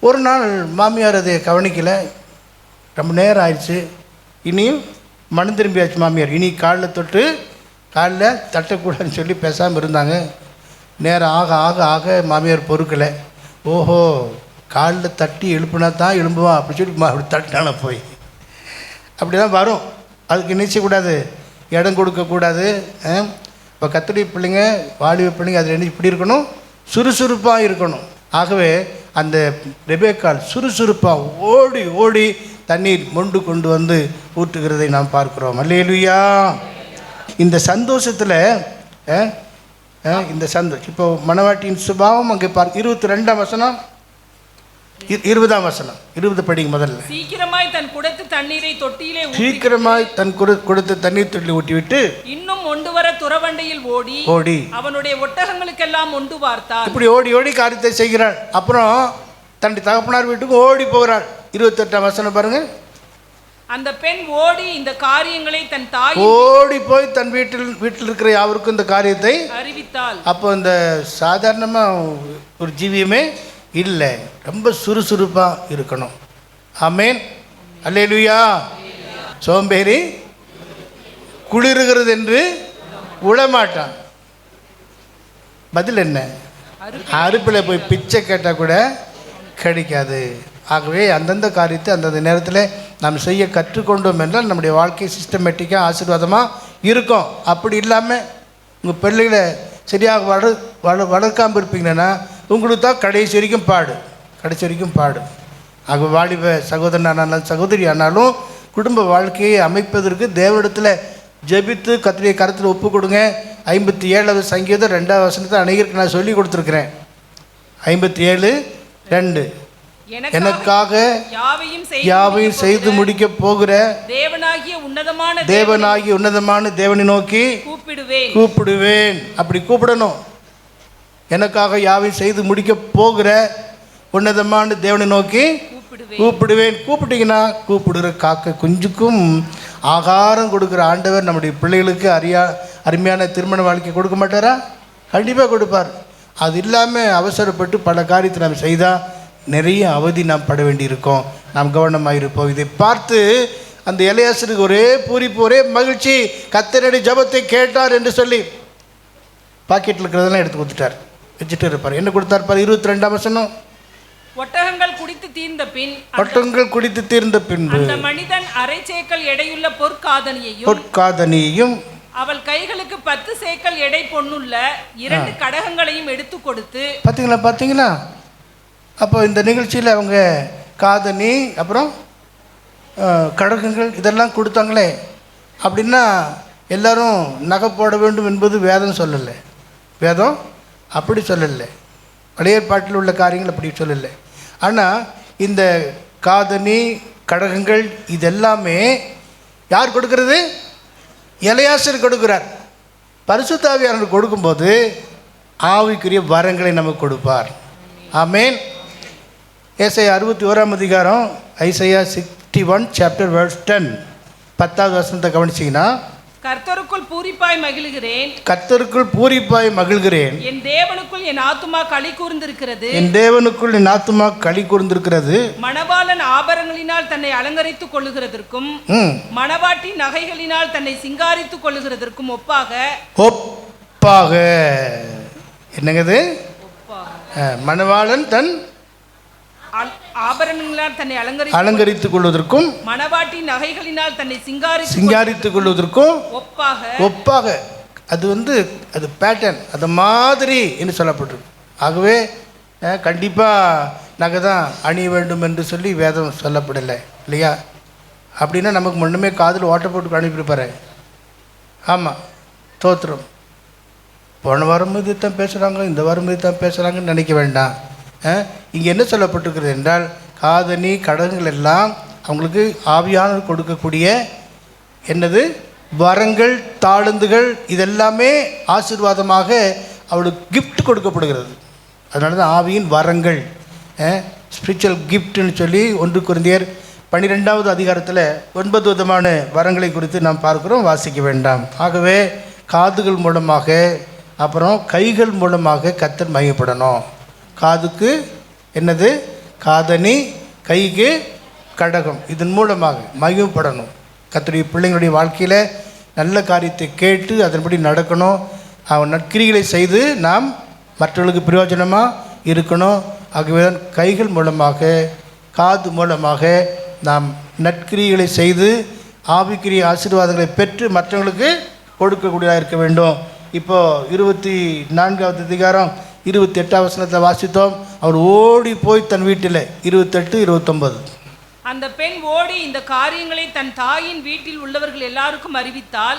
ஒரு நாள் மாமியார் அதை கவனிக்கலை. ரொம்ப நேரம் ஆயிடுச்சு, இனியும் மனம் திரும்பியாச்சு மாமியார். இனி காலில் தட்டக்கூடாதுன்னு சொல்லி பேசாமல் இருந்தாங்க. நேரம் ஆக மாமியார் பொறுக்கலை. ஓஹோ, காலில் தட்டி எழுப்புனா தான் எழும்புவான் அப்படி சொல்லி அப்படி தட்டினால போய் அப்படி தான் வரும். அதுக்கு நிச்சயக்கூடாது, இடம் கொடுக்கக்கூடாது. இப்போ கத்திரி பிள்ளைங்க, வாலிப பிள்ளைங்க அதில் இப்படி இருக்கணும், சுறுசுறுப்பாக இருக்கணும். ஆகவே அந்த ரெபேக்காள் சுறுசுறுப்பாக ஓடி தண்ணீர் மொண்டு கொண்டு வந்து ஊற்றுகிறதை நாம் பார்க்கிறோம். அல்லேலூயா. இந்த சந்தோஷத்தில் இப்போ மணவாட்டியின் சுபாவம் அங்கே 22ஆம் வசனம் 20ஆம் வசனம் 20 படிங்க முதல்ல. சீக்கிரமாய் தன் குடத்து தண்ணீரை தொட்டியிலே தண்ணீர் தொட்டியில் ஊட்டிவிட்டு இன்னும் கொண்டு வர துறவண்டையில் ஓடி அவனுடைய ஒட்டகங்களுக்கெல்லாம் ஒன்று பார்த்தார். இப்படி ஓடி காரியத்தை செய்கிறாள். அப்புறம் தன்னுடைய தகப்பனார் வீட்டுக்கு ஓடி போகிறாள். 28ஆம் வசனம் பாருங்க. அந்த பெண் ஓடி இந்த காரியங்களை தன் தாய் ஓடி போய் தன் வீட்டில் இருக்கிற யாவருக்கும் இந்த காரியத்தை அறிவித்தாள். அப்போ இந்த சாதாரணமாக ஒரு ஜீவியமே இல்லை, ரொம்ப சுறுசுறுப்பாக இருக்கணும். ஆமேன். அல்லேலூயா. சோம்பேறி குளிருகிறது என்று உளமாட்டான். பதில் என்ன? அறுப்பில் போய் பிச்சை கேட்டால் கூட கிடைக்காது. ஆகவே அந்தந்த காரியத்தை அந்தந்த நேரத்தில் நாம் செய்ய கற்றுக்கொண்டோம் என்றால் நம்முடைய வாழ்க்கை சிஸ்டமேட்டிக்காக ஆசீர்வாதமாக இருக்கும். அப்படி இல்லாமல் உங்கள் பிள்ளைகளை சரியாக வளர்க்காமல் இருப்பீங்கன்னா உங்களுக்கு தான் கடைசி வரைக்கும் பாடு, கடைசி வரைக்கும் பாடு. ஆக வாலிப சகோதரன் ஆனாலும் சகோதரி ஆனாலும் குடும்ப வாழ்க்கையை அமைப்பதற்கு தேவனிடத்தில் ஜெபித்து கர்த்தருடைய கரத்தில் ஒப்பு கொடுங்க. 57வது சங்கீதம் 2வது வசனத்தை அநேகருக்கு நான் சொல்லி கொடுத்துருக்குறேன். 57:2 எனக்காக யாவையும் செய்து முடிக்க போகிற தேவனாகிய உன்னதமான தேவனை நோக்கி கூப்பிடுவேன். அப்படி கூப்பிடணும். எனக்காக யாவையும் செய்து முடிக்க போகிற உன்னதமான தேவனை நோக்கி கூப்பிடுவேன். கூப்பிட்டீங்கன்னா கூப்பிடுகிற காக்க குஞ்சுக்கும் ஆகாரம் கொடுக்குற ஆண்டவர் நம்முடைய பிள்ளைகளுக்கு அருமையான திருமண வாழ்க்கை கொடுக்க மாட்டாரா? கண்டிப்பாக கொடுப்பார். அது இல்லாமல் அவசரப்பட்டு பல காரியத்தை நாம் செய்தால் நிறைய அவதி நாம் பட வேண்டியிருக்கோம். நாம் கவனமாக இருப்போம். இதை பார்த்து அந்த எலியாசருக்கு ஒரே பூரிப்பு, ஒரே மகிழ்ச்சி. கர்த்தருடைய ஜெபத்தை கேட்டார் என்று சொல்லி பாக்கெட்டில் இருக்கிறதெல்லாம் எடுத்து கொடுத்துட்டார், வச்சுட்டு இருப்பார். என்ன கொடுத்தார் பார், 22ஆம் வசனம். ஒட்டகங்கள் குடித்து தீர்ந்த பின்பு அந்த மனிதன் அரை சேக்கல் எடையுள்ள பொற்காதனியையும் அவள் கைகளுக்கு 10 சேக்கல் எடை பொன்னுள்ள 2 கடகங்களையும் எடுத்து கொடுத்து. பார்த்தீங்களா? அப்போ இந்த நிகழ்ச்சியில் அவங்க காதணி அப்புறம் கடகங்கள் இதெல்லாம் கொடுத்தாங்களே. அப்படின்னா எல்லாரும் நகை போட வேண்டும் என்பது வேதம் சொல்லலை. வேதம் அப்படி சொல்லலை. பழைய ஏற்பாட்டில் உள்ள காரியங்கள் அப்படி சொல்லலை. ஆனால் இந்த காதணி கடகங்கள் இதெல்லாமே யார் கொடுக்கறது? எலியாசர் கொடுக்கிறார். பரிசுத்த ஆவியானவர் கொடுக்கும்போது ஆவிக்குரிய வரங்களை நமக்கு கொடுப்பார். ஆமென். ஏசாயா 61ஆம் அதிகாரம், ஐசையா 61 சாப்டர் verse 10 10வது வசனத்தை கவனிச்சிங்கன்னா, கர்த்தருக்குள் பூரிப்பாய் மகிழ்கிறேன். என் தேவனுக்குள் என் ஆத்துமா களி கூர்ந்திருக்கிறது. மணவாளன் ஆபரணங்களினால் தன்னை அலங்கரித்துக் கொள்ளுகிறதற்கும் மணவாட்டி நகைகளினால் தன்னை சிங்காரித்துக் கொள்ளுகிறதற்கும் ஒப்பாக என்னங்கது? மணவாளன் தன் ஆபரணங்களால் தன்னை அலங்கரித்துக் கொள்வதற்கும் மணவாட்டி நகைகளினால் தன்னை சிங்காரித்துக் கொள்வதற்கும் ஒப்பாக. அது அது பேட்டர்ன், அது மாதிரி என்று சொல்லப்பட்டிருக்கு. ஆகவே கண்டிப்பாக நகை தான் அணிய வேண்டும் என்று சொல்லி வேதம் சொல்லப்படலை இல்லையா? அப்படின்னா நமக்கு முன்னுமே காதில் ஓட்ட போட்டு அனுப்பியிருப்பாரு. ஆமாம், தோத்திரம். போன வாரம் இது தான் பேசுகிறாங்க, இந்த வாரம் இது தான் பேசுகிறாங்கன்னு நினைக்க வேண்டாம். இங்கே என்ன சொல்லப்பட்டிருக்கிறது என்றால், காதணி கடகங்கள் எல்லாம் அவங்களுக்கு ஆவியானவர் கொடுக்கக்கூடிய என்னது வரங்கள், தாளந்துகள், இதெல்லாமே ஆசீர்வாதமாக அவளுக்கு கிஃப்ட் கொடுக்கப்படுகிறது. அதனால தான் ஆவியின் வரங்கள், ஸ்பிரிச்சுவல் கிஃப்ட்னு சொல்லி 1 கொரிந்தியர் 12வது அதிகாரத்தில் 9 விதமான வரங்களை குறித்து நாம் பார்க்குறோம். வாசிக்க வேண்டாம். ஆகவே காதுகள் மூலமாக அப்புறம் கைகள் மூலமாக கர்த்தர் மகிமைப்படணும். காதுக்கு என்னது? காதணி, கைக்கு கடகம். இதன் மூலமாக மகிமைப்படணும். கர்த்தருடைய பிள்ளைங்களுடைய வாழ்க்கையில் நல்ல காரியத்தை கேட்டு அதன்படி நடக்கணும். அவன் நற்கிரிகளை செய்து நாம் மற்றவர்களுக்கு பிரயோஜனமாக இருக்கணும். ஆகவே தான் கைகள் மூலமாக காது மூலமாக நாம் நற்கிரிகளை செய்து ஆவிக்குரிய ஆசீர்வாதங்களை பெற்று மற்றவங்களுக்கு கொடுக்கக்கூடியதாக இருக்க வேண்டும். இப்போது 24வது அதிகாரம் 28ஆம் வசனத்தை வாசித்தோம். அவர் ஓடி போய் தன் வீட்டில் 28, 29 அந்த பெண் ஓடி இந்த காரியங்களை தன் தாயின் வீட்டில் உள்ளவர்கள் எல்லாருக்கும் அறிவித்தால்,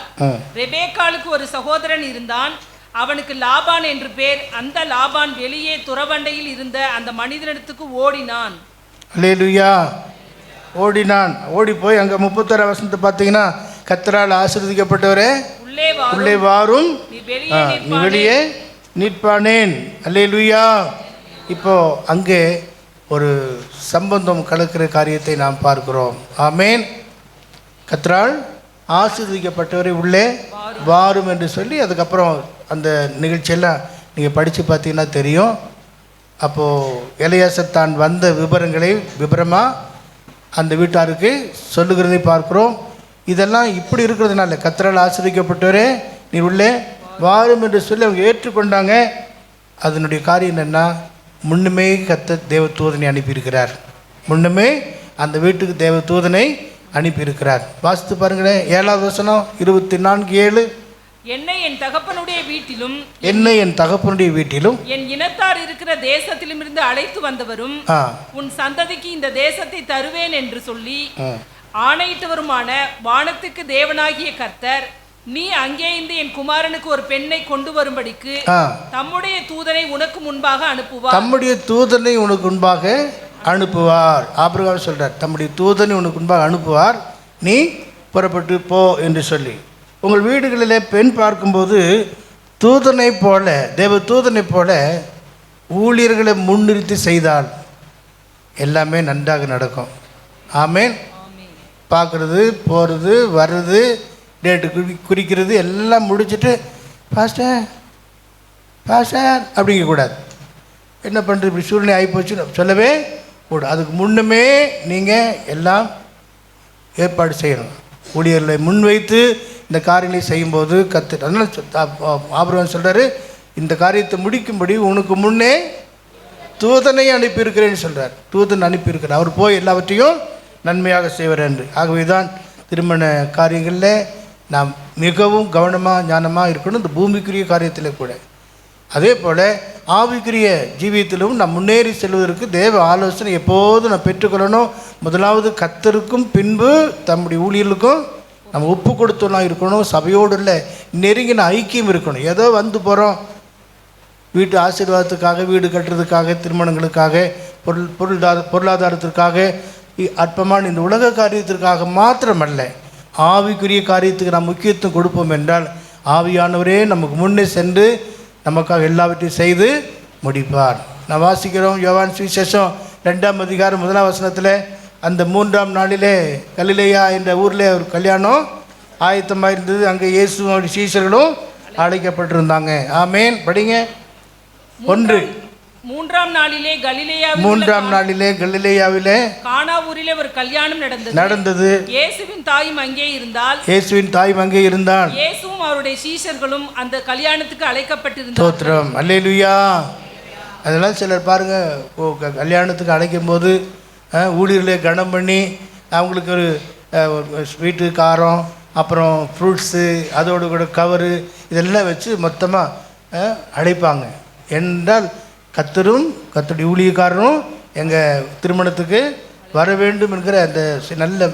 ரெபேக்காளுக்கு ஒரு சகோதரன் இருந்தான், அவனுக்கு லாபான் என்று பேர். அந்த லாபான் வெளியே துறவண்டையில் இருந்த அந்த மனிதனிடத்துக்கு ஓடினான். அல்லேலூயா. ஓடினான். ஓடி போய் அங்கே 31ஆம் வசனத்தை பார்த்தீங்கன்னா, கர்த்தரால் ஆசீர்வதிக்கப்பட்டவரே உள்ளே வாரும், நீ வெளியே நிற்பானேன். அல்லேலூயா. இப்போ அங்கே ஒரு சம்பந்தம் கலக்கிற காரியத்தை நாம் பார்க்கிறோம். ஆமேன். கர்த்தரால் ஆசீர்வதிக்கப்பட்டவரை உள்ளே வாரும் என்று சொல்லி அதுக்கப்புறம் அந்த நிகழ்ச்சியெல்லாம் நீங்கள் படித்து பார்த்தீங்கன்னா தெரியும். அப்போது எலியாசர் தான் வந்த விபரமாக அந்த வீட்டாருக்கு சொல்லுகிறதை பார்க்குறோம். இதெல்லாம் இப்படி இருக்கிறதுனால கர்த்தரால் ஆசீர்வதிக்கப்பட்டவரே நீ உள்ளே வாரும் என்று சொல்லி அவங்க ஏற்றுக்கொண்டாங்க. அதனுடைய காரியம் என்னென்னா, முன்னுமே கர்த்தர் தேவ தூதனை அனுப்பியிருக்கிறார். முன்னுமே அந்த வீட்டுக்கு தேவ தூதனை அனுப்பியிருக்கிறார். வாசித்து பாருங்களேன். 7வது வசனம் 24:7. என்னை என் தகப்பனுடைய வீட்டிலும் என்னை என் தகப்பனுடைய வீட்டிலும் என் இனத்தார் இருக்கிற தேசத்திலும் இருந்து அழைத்து வந்தவரும் உன் சந்ததிக்கு இந்த தேசத்தை தருவேன் என்று சொல்லி ஆணையிட்டவருமான வானத்துக்கு தேவனாகிய கர்த்தர், நீ அங்கே இருந்து என் குமாரனுக்கு ஒரு பெண்ணை கொண்டு வரும்படிக்கு தம்முடைய தூதனை உனக்கு முன்பாக அனுப்புவார். தம்முடைய தூதனை உனக்கு முன்பாக அனுப்புவார். ஆபிரகாம் சொல்றார், தம்முடைய தூதனை உனக்கு முன்பாக அனுப்புவார், நீ புறப்பட்டு போ என்று சொல்லி. உங்கள் வீடுகளிலே பெண் பார்க்கும்போது தூதனை போல, தேவ தூதனை போல ஊழியர்களை முன்னிறுத்தி செய்தால் எல்லாமே நன்றாக நடக்கும். ஆமேன். பார்க்குறது, போகிறது, வர்றது, டேட்டு குறிக்கிறது எல்லாம் முடிச்சுட்டு பாஸ்டர் பாஸ்டர் அப்படிங்கக்கூடாது. என்ன பண்ணுறது, இப்படி சூழ்நிலை ஆகிப்போச்சுன்னு சொல்லவே கூடாது. அதுக்கு முன்னுமே நீங்கள் எல்லாம் ஏற்பாடு செய்யணும். ஊழியர்களை முன்வைத்து இந்த காரியங்களை செய்யும்போது அதனால் ஆபிரகாம் சொல்கிறாரு, இந்த காரியத்தை முடிக்கும்படி உனக்கு முன்னே தூதனை அனுப்பியிருக்கிறேன்னு சொல்கிறார். தூதன் அனுப்பியிருக்கிறார், அவர் போய் எல்லாவற்றையும் நன்மையாக செய்வார் என்று. ஆகவே தான் திருமண காரியங்களில் நாம் மிகவும் கவனமாக ஞானமாக இருக்கணும், இந்த பூமிக்குரிய காரியத்தில் கூட. அதே போல் ஆவிக்குரிய ஜீவியத்திலும் நாம் முன்னேறி செல்வதற்கு தேவ ஆலோசனை எப்போதும் நாம் பெற்றுக்கொள்ளணும். முதலாவது கர்த்தருக்கும் பின்பு தம்முடைய ஊழியர்களுக்கும் நம்ம ஒப்பு கொடுத்தோன்னா இருக்கணும். சபையோடு இல்லை நெருங்கின ஐக்கியம் இருக்கணும். ஏதோ வந்து போகிறோம் வீட்டு ஆசீர்வாதத்துக்காக, வீடு கட்டுறதுக்காக, திருமணங்களுக்காக, பொருளாதாரத்திற்காக, அற்பமான இந்த உலக காரியத்திற்காக மாத்திரமல்ல, ஆவிக்குரிய காரியத்துக்கு நாம் முக்கியத்துவம் கொடுப்போம் என்றால் ஆவியானவரே நமக்கு முன்னே சென்று நமக்காக எல்லாவற்றையும் செய்து முடிப்பார். நான் வாசிக்கிறோம் யோவான் சுவிசேஷம் 2ஆம் அதிகாரம் 1ஆம் வசனத்தில், அந்த 3ஆம் நாளிலே கலிலேயா என்ற ஊரில் ஒரு கல்யாணம் ஆயத்தமாக இருந்தது. அங்கே இயேசுவோட சீஷர்களும் அழைக்கப்பட்டிருந்தாங்க. ஆமேன். படிங்க. 1 மூன்றாம் நாளிலே கலிலேயாவிலே கானா ஊரிலே ஒரு கல்யாணம் நடந்தது. இயேசுவின் தாயும் அங்கே இருந்தாள். இயேசுவும் அவருடைய சீஷர்களும் அந்த கல்யாணத்துக்கு அழைக்கப்பட்டிருந்தார்கள். ஸ்தோத்திரம், அல்லேலூயா. அதெல்லாம் சிலர் பாருங்க, கல்யாணத்துக்கு அழைக்கும் போது ஊழியர்களை கனம் பண்ணி அவங்களுக்கு ஒரு ஸ்வீட்டு, காரம், அப்புறம் ஃப்ரூட்ஸு, அதோடு கூட கவரு இதெல்லாம் வச்சு மொத்தமாக அழைப்பாங்க. என்றால் கர்த்தரும் கர்த்தருடைய ஊழியக்காரரும் எங்கள் திருமணத்துக்கு வர வேண்டும் என்கிற அந்த நல்ல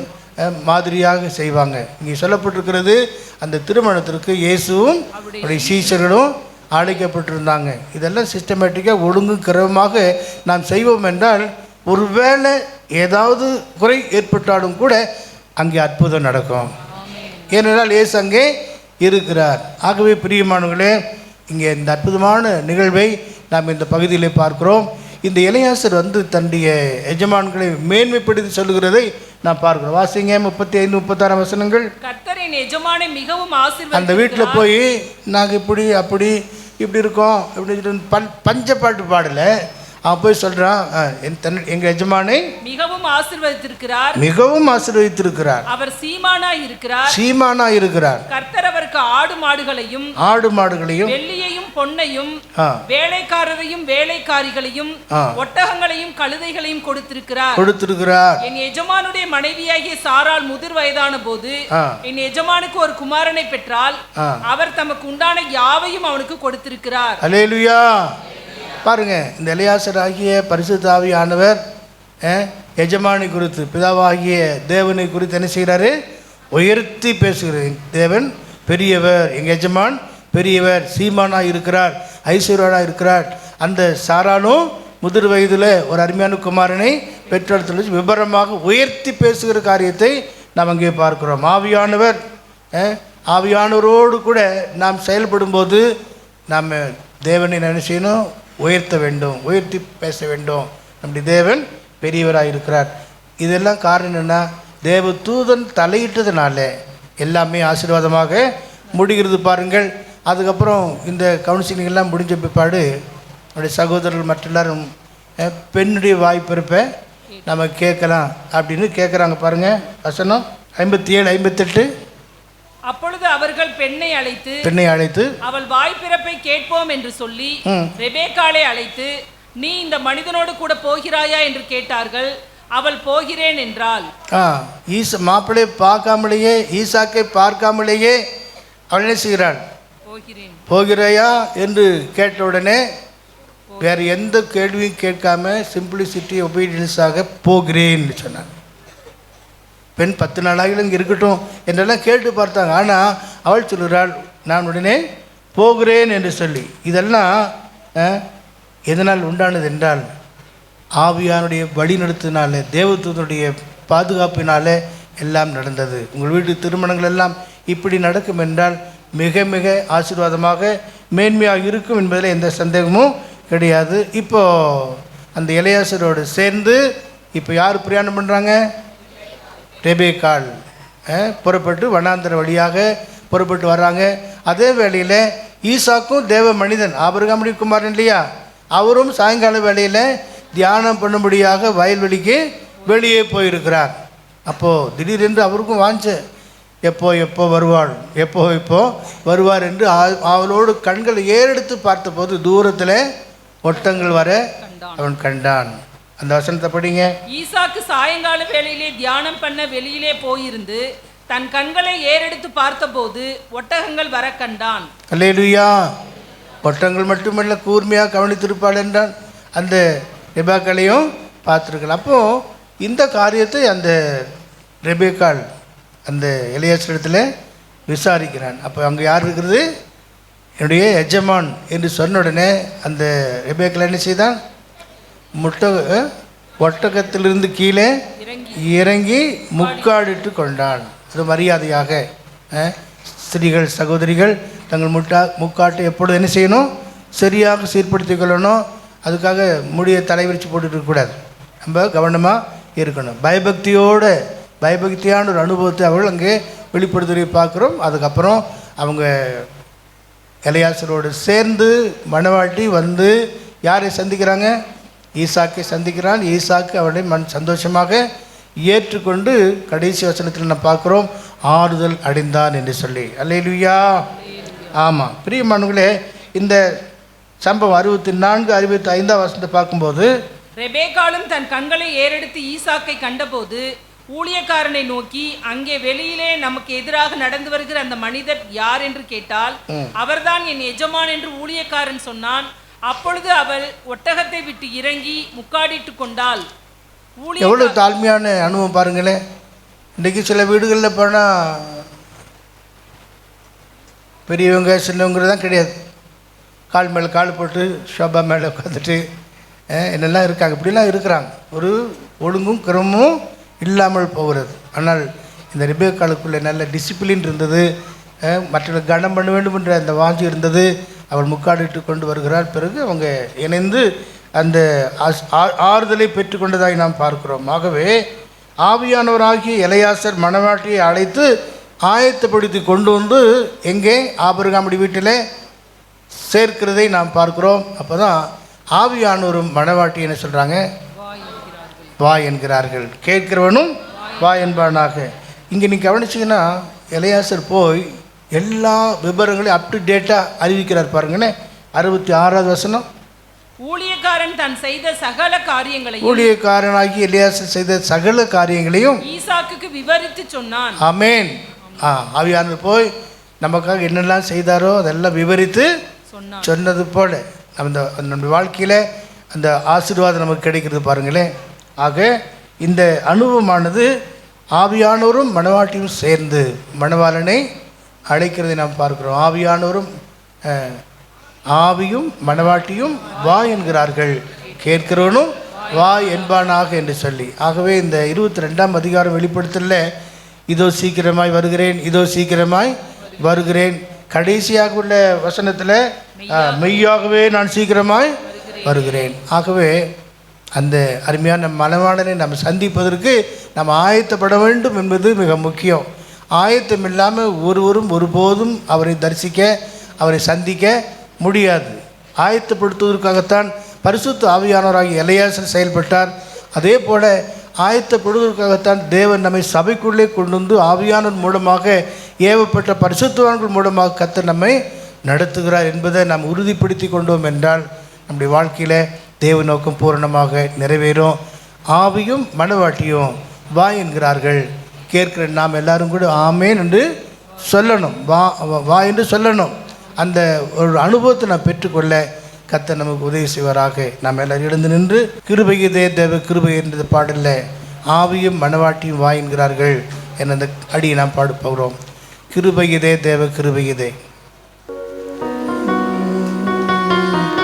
மாதிரியாக செய்வாங்க. இங்கே சொல்லப்பட்டிருக்கிறது, அந்த திருமணத்திற்கு இயேசுவும் அவருடைய சீஷர்களும் அழைக்கப்பட்டிருந்தாங்க. இதெல்லாம் சிஸ்டமேட்டிக்காக ஒழுங்கு கிரமமாக நாம் செய்வோம் என்றால் ஒருவேளை ஏதாவது குறை ஏற்பட்டாலும் கூட அங்கே அற்புதம் நடக்கும். ஏனென்றால் இயேசு அங்கே இருக்கிறார். ஆகவே பிரியமானவர்களே, இங்கே இந்த அற்புதமான நிகழ்வை நாம் இந்த பகுதியிலே பார்க்கிறோம். இந்த எலியாசர் தன்னுடைய எஜமான்களை மேன்மைப்படுத்தி சொல்லுகிறதை நாம் பார்க்கிறோம். வாசிங்க 35, 36 வசனங்கள். கர்த்தரின் எஜமானை மிகவும் ஆசீர்வதித்தார். அந்த வீட்டில் போய் நாங்கள் இப்படி அப்படி இப்படி இருக்கோம் இப்படி பஞ்ச பாட்டு பாடலை. அவன் போய் சொல்கிறான், எங்கள் எஜமானை மிகவும் ஆசீர்வதித்திருக்கிறார். அவர் சீமானா இருக்கிறார். கர்த்தர் அவருக்கு ஆடு மாடுகளையும் வெள்ளியையும் பொன்னையும் வேலைக்காரரையும் வேலைக்காரிகளையும் ஒட்டகங்களையும் கழுதைகளையும் கொடுத்திருக்கிறார். என் எஜமானுடைய மனைவியாகிய சாராள் முதிர் வயதான போது என் எஜமானுக்கு ஒரு குமாரனை பெற்றால் அவர் தமக்கு உண்டான யாவையும் அவனுக்கு கொடுத்திருக்கிறார். அல்லேலூயா. பாருங்க, இந்த எலியாசர் ஆகிய பரிசுத்த ஆவியானவர் எஜமானி குறித்து, பிதாவாகிய தேவனை குறித்து என்ன செய்கிறாரு? உயர்த்தி பேசுகிறார். தேவன் பெரியவர், எங்கள் எஜமான் பெரியவர், சீமானாக இருக்கிறார், ஐஸ்வர்யனாக இருக்கிறார். அந்த சாராலும் முதிர் வயதில் ஒரு அருமையான குமாரனை பெற்றெடுத்து விபரமாக உயர்த்தி பேசுகிற காரியத்தை நாம் அங்கே பார்க்கிறோம். ஆவியானவரோடு கூட நாம் செயல்படும்போது நாம் தேவனை என்ன செய்யணும்? உயர்த்த வேண்டும், உயர்த்தி பேச வேண்டும். நம்முடைய தேவன் பெரியவராக இருக்கிறார். இதெல்லாம் காரணம் என்னென்னா, தேவ தூதன் தலையிட்டதுனால எல்லாமே ஆசீர்வாதமாக முடிகிறது. பாருங்கள், அதுக்கப்புறம் இந்த கவுன்சிலிங்கெல்லாம் முடிஞ்ச பிற்பாடு நம்முடைய சகோதரர்கள் மற்ற எல்லாரும் பெண்ணுடைய வாய்ப்பிருப்பை நம்ம கேட்கலாம் அப்படின்னு கேட்குறாங்க. பாருங்கள் வசனம் 57, 58. அப்பொழுது அவர்கள் பெண்ணை அழைத்து அவள் வாய்ப்பிறப்பை கேட்போம் என்று சொல்லி ரெபேக்காளை அழைத்து, நீ இந்த மனிதனோடு கூட போகிறாயா என்று கேட்டார்கள். அவள் போகிறேன் என்றாள். மாப்பிள்ளை பார்க்காமலேயே, ஈசாக்கை பார்க்காமலேயே அவள் என்ன செய்கிறாள்? போகிறேன். போகிறாயா என்று கேட்டவுடனே வேறு எந்த கேள்வியும் கேட்காம சிம்பிளிசிட்டி ஒபீடியன்ஸாக போகிறேன்னு சொன்னாங்க. பெண் 10 நாளாக இங்கே இருக்கட்டும் என்றெல்லாம் கேட்டு பார்த்தாங்க. ஆனால் அவள் சொல்கிறாள், நான் உடனே போகிறேன் என்று சொல்லி. இதெல்லாம் எதனால் உண்டானது என்றால் ஆவியானுடைய வழிநடத்தினாலே, தேவதூதனுடைய பாதுகாப்பினாலே எல்லாம் நடந்தது. உங்கள் வீட்டு திருமணங்கள் எல்லாம் இப்படி நடக்கும் என்றால் மிக மிக ஆசீர்வாதமாக மேன்மையாக இருக்கும் என்பதில் எந்த சந்தேகமும் கிடையாது. இப்போது அந்த எலியாசரோடு சேர்ந்து இப்போ யார் பிரயாணம் பண்ணுறாங்க? ரெபேக்காள் புறப்பட்டு வனாந்தர வழியாக புறப்பட்டு வர்றாங்க. அதே வேளையில் ஈசாக்கும் தேவ மனிதன் ஆபிரகாமுடைய குமாரன் இல்லையா, அவரும் சாயங்கால வேளையில் தியானம் பண்ணும்படியாக வயல்வெளிக்கு வெளியே போயிருக்கிறார். அப்போது திடீரென்று அவருக்கும் வாஞ்ச, எப்போ வருவாள், எப்போ வருவார் என்று அவளோடு கண்களை ஏறெடுத்து பார்த்தபோது தூரத்தில் ஒட்டங்கள் வர அவன் கண்டான். அந்த வசனத்தை படிங்க. ஈசாக்கு சாயங்கால வேளையிலே தியானம் பண்ண வெளியிலே போயிருந்து தன் கண்களை ஏறெடுத்து பார்த்தபோது ஒட்டகங்கள் வர கண்டான். அல்லேலூயா. ஒட்டங்கள் மட்டுமல்ல, கூர்மையாக கவனித்திருப்பாள் என்றான். அந்த ரெபேக்காளையும் பார்த்துருக்கலாம். அப்போது இந்த காரியத்தை அந்த ரெபேக்காள் அந்த எலியாசரிடத்தில் விசாரிக்கிறான். அப்போ அங்கே யார் இருக்கிறது? என்னுடைய எஜமான் என்று சொன்ன உடனே அந்த ரெபேக்காள் என்ன செய்தான்? ஒட்டகத்திலிருந்து கீழே இறங்கி முக்காடிட்டு கொண்டான். அது மரியாதையாக ஸ்திரீகள் சகோதரிகள் தங்கள் முக்காட்டை எப்பொழுது என்ன செய்யணும்? சரியாக சீர்படுத்தி கொள்ளணும். அதுக்காக முடிய தலைவிரிச்சு போட்டுட்டு இருக்கக்கூடாது. நம்ம கவனமாக இருக்கணும். பயபக்தியான ஒரு அனுபவத்தை அவள் அங்கே வெளிப்படுத்துவதை பார்க்குறோம். அதுக்கப்புறம் அவங்க எலியாசரோடு சேர்ந்து மணவாட்டி வந்து யாரை சந்திக்கிறாங்க? ஈசாக்கை சந்திக்கிறான். ஈசாக்கு அவனை சந்தோஷமாக ஏற்றுக்கொண்டு கடைசி வசனத்தில் நம்ம பார்க்குறோம், ஆறுதல் அடைந்தான் என்று சொல்லி. அல்லேலூயா. ஆமாம் பிரியமானவர்களே, இந்த சம்பவம் 64, 65 வசனத்தை பார்க்கும்போது, ரெபேக்காளும் தன் கண்களை ஏறெடுத்து ஈசாக்கை கண்டபோது ஊழியக்காரனை நோக்கி, அங்கே வெளியிலே நமக்கு எதிராக நடந்து வருகிற அந்த மனிதர் யார் என்று கேட்டால், அவர்தான் என் எஜமான் என்று ஊழியக்காரன் சொன்னான். அப்பொழுது அவள் ஒட்டகத்தை விட்டு இறங்கி முக்காடிட்டு கொண்டாள். எவ்வளோ தாழ்மையான அனுபவம் பாருங்களேன். இன்றைக்கி சில வீடுகளில் போனால் பெரியவங்க சின்னவங்க தான் கிடையாது. கால் மேலே கால் போட்டு ஷோபா மேலே உட்காந்துட்டு என்னெல்லாம் இருக்காங்க, இப்படிலாம் இருக்கிறாங்க. ஒரு ஒழுங்கும் கிரமமும் இல்லாமல் போகிறது. ஆனால் இந்த ரெபேக்காளுக்குள்ளே நல்ல டிசிப்ளின் இருந்தது. மற்றவர்கள் கனம் பண்ண வேண்டும் என்ற அந்த வாஞ்சி இருந்தது. அவள் முக்காடிட்டு கொண்டு வருகிறாள். பிறகு அவங்க இணைந்து அந்த ஆறுதலை பெற்றுக்கொண்டதாய் நாம் பார்க்கிறோம். ஆகவே ஆவியானவராகிய எலியாசர் மணவாட்டியை அழைத்து ஆயத்தப்படுத்தி கொண்டு வந்து எங்கே? ஆபிரகாமுடைய வீட்டில் சேர்க்கிறதை நாம் பார்க்கிறோம். அப்போ தான் ஆவியானவரும் மணவாட்டி என்ன சொல்கிறாங்க? வா என்கிறார்கள். கேட்கிறவனும் வா என்பானாக. இங்கே நீங்கள் கவனிச்சிங்கன்னா எலியாசர் போய் எல்லா விபரங்களையும் அப் டு டேட்டாக அறிவிக்கிறார். பாருங்கண்ணே 66வது வசனம். ஊழியக்காரன் தான் செய்த சகல காரியங்களையும், ஊழியக்காரனாகி எலியாசர் செய்த சகல காரியங்களையும் ஈசாக்குக்கு விவரித்து சொன்னான். ஆமேன். ஆவியானவர் போய் நமக்காக என்னெல்லாம் செய்தாரோ அதெல்லாம் விவரித்து சொன்னது போல நம்ம வாழ்க்கையில் அந்த ஆசீர்வாதம் நமக்கு கிடைக்கிறது பாருங்களேன். ஆக இந்த அனுபவமானது ஆவியானவரும் மணவாட்டியும் சேர்ந்து மணவாளனை அழைக்கிறதை நாம் பார்க்கிறோம். ஆவியானவரும் ஆவியும் மணவாட்டியும் வா என்கிறார்கள், கேட்கிறவனும் வா என்பானாக என்று சொல்லி. ஆகவே இந்த 22ஆம் அதிகாரம் வெளிப்படுத்தல, இதோ சீக்கிரமாய் வருகிறேன், இதோ சீக்கிரமாய் வருகிறேன். கடைசியாக உள்ள வசனத்தில் மெய்யாகவே நான் சீக்கிரமாய் வருகிறேன். ஆகவே அந்த அருமையான மணவாளனை நம்ம சந்திப்பதற்கு நம்ம ஆயத்தப்பட வேண்டும் என்பது மிக முக்கியம். ஆயத்தம் இல்லாமல் ஒருவரும் ஒருபோதும் அவரை தரிசிக்க, அவரை சந்திக்க முடியாது. ஆயத்தப்படுத்துவதற்காகத்தான் பரிசுத்த ஆவியானவராகிய எலியாசர் செயல்பட்டார். அதே போல ஆயத்தப்படுவதற்காகத்தான் தேவன் நம்மை சபைக்குள்ளே கொண்டு வந்து ஆவியானவர் மூலமாக ஏவப்பட்ட பரிசுத்தவான்கள் மூலமாக கர்த்தர் நம்மை நடத்துகிறார் என்பதை நாம் உறுதிப்படுத்தி கொண்டோம் என்றால் நம்முடைய வாழ்க்கையில் தேவ நோக்கம் பூரணமாக நிறைவேறும். ஆவியும் மணவாட்டியும் வா என்கிறார்கள். கேட்கிற நாம் எல்லாரும் கூட ஆமேன் என்று சொல்லணும். வா வா என்று சொல்லணும். அந்த ஒரு அனுபவத்தை நான் பெற்றுக்கொள்ள கர்த்தர் நமக்கு உதவி செய்வாராக. நாம் எல்லாரும் எழுந்து நின்று கிருபையுதே தேவ கிருபை என்ற பாடல்ல ஆவியும் மனவாட்டியும் வா என்கிறார்கள் என்ற அந்த அடியை நாம் பாட போகிறோம். கிருபையுதே தேவ கிருபையுதே.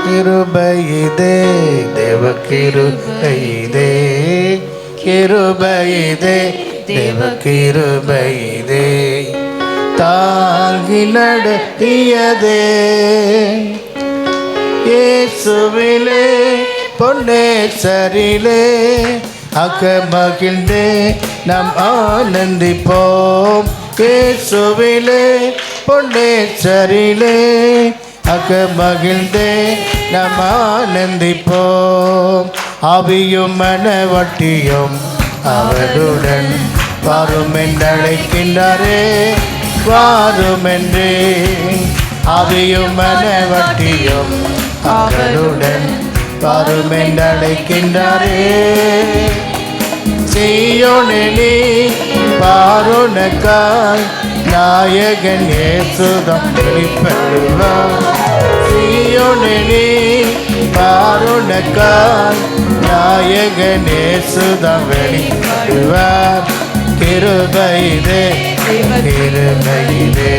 கிருபையுதே தேவ கிருபையுதே, கிருபையுதே தேவ கிருபையுதே, தாங்கி நடத்தியதே இயேசுவிலே பொன்னேசரிலே அகமகிழ்ந்தே நாம் ஆனந்திப்போம். இயேசுவிலே பொன்னேசரிலே அகமகிழ்ந்தே நாம் ஆனந்திப்போம். ஆவியும் மனவாட்டியும் அவருடன் வாரும் என்று அழைக்கின்றாரே, வாரும் என்று. ஆவியும் மனவாட்டியும் அவருடன் வாரும் என்று அழைக்கின்றாரே. சீயோனிலே பாருனக்காய் நாயகன் இயேசுதான் வெளிப்படுவார். சீயோனிலே பாருனக்காய் நாயகன் இயேசுதான் வெளிப்படுவார். கிருபையுதே கிருபையுதே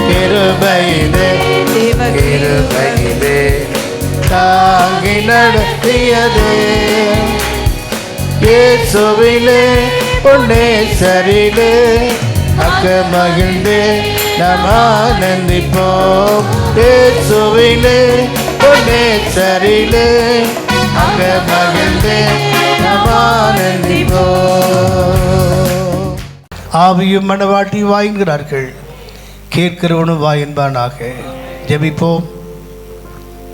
கிருபையுதே கிருபையுதே, தாங்கி நடத்தியதே இயேசுவிலே பொன்னேசரிலே அகமகிழ்ந்தே நாம் ஆனந்திப்போம். இயேசுவிலே பொன்னேசரிலே அகமகிழ்ந்தே நாம் ஆனந்திப்போம். ஆவியும் மனவாட்டி வாய்கிறார்கள், கேட்கிறவனும் வா என்பானாக. ஜெபிப்போம்.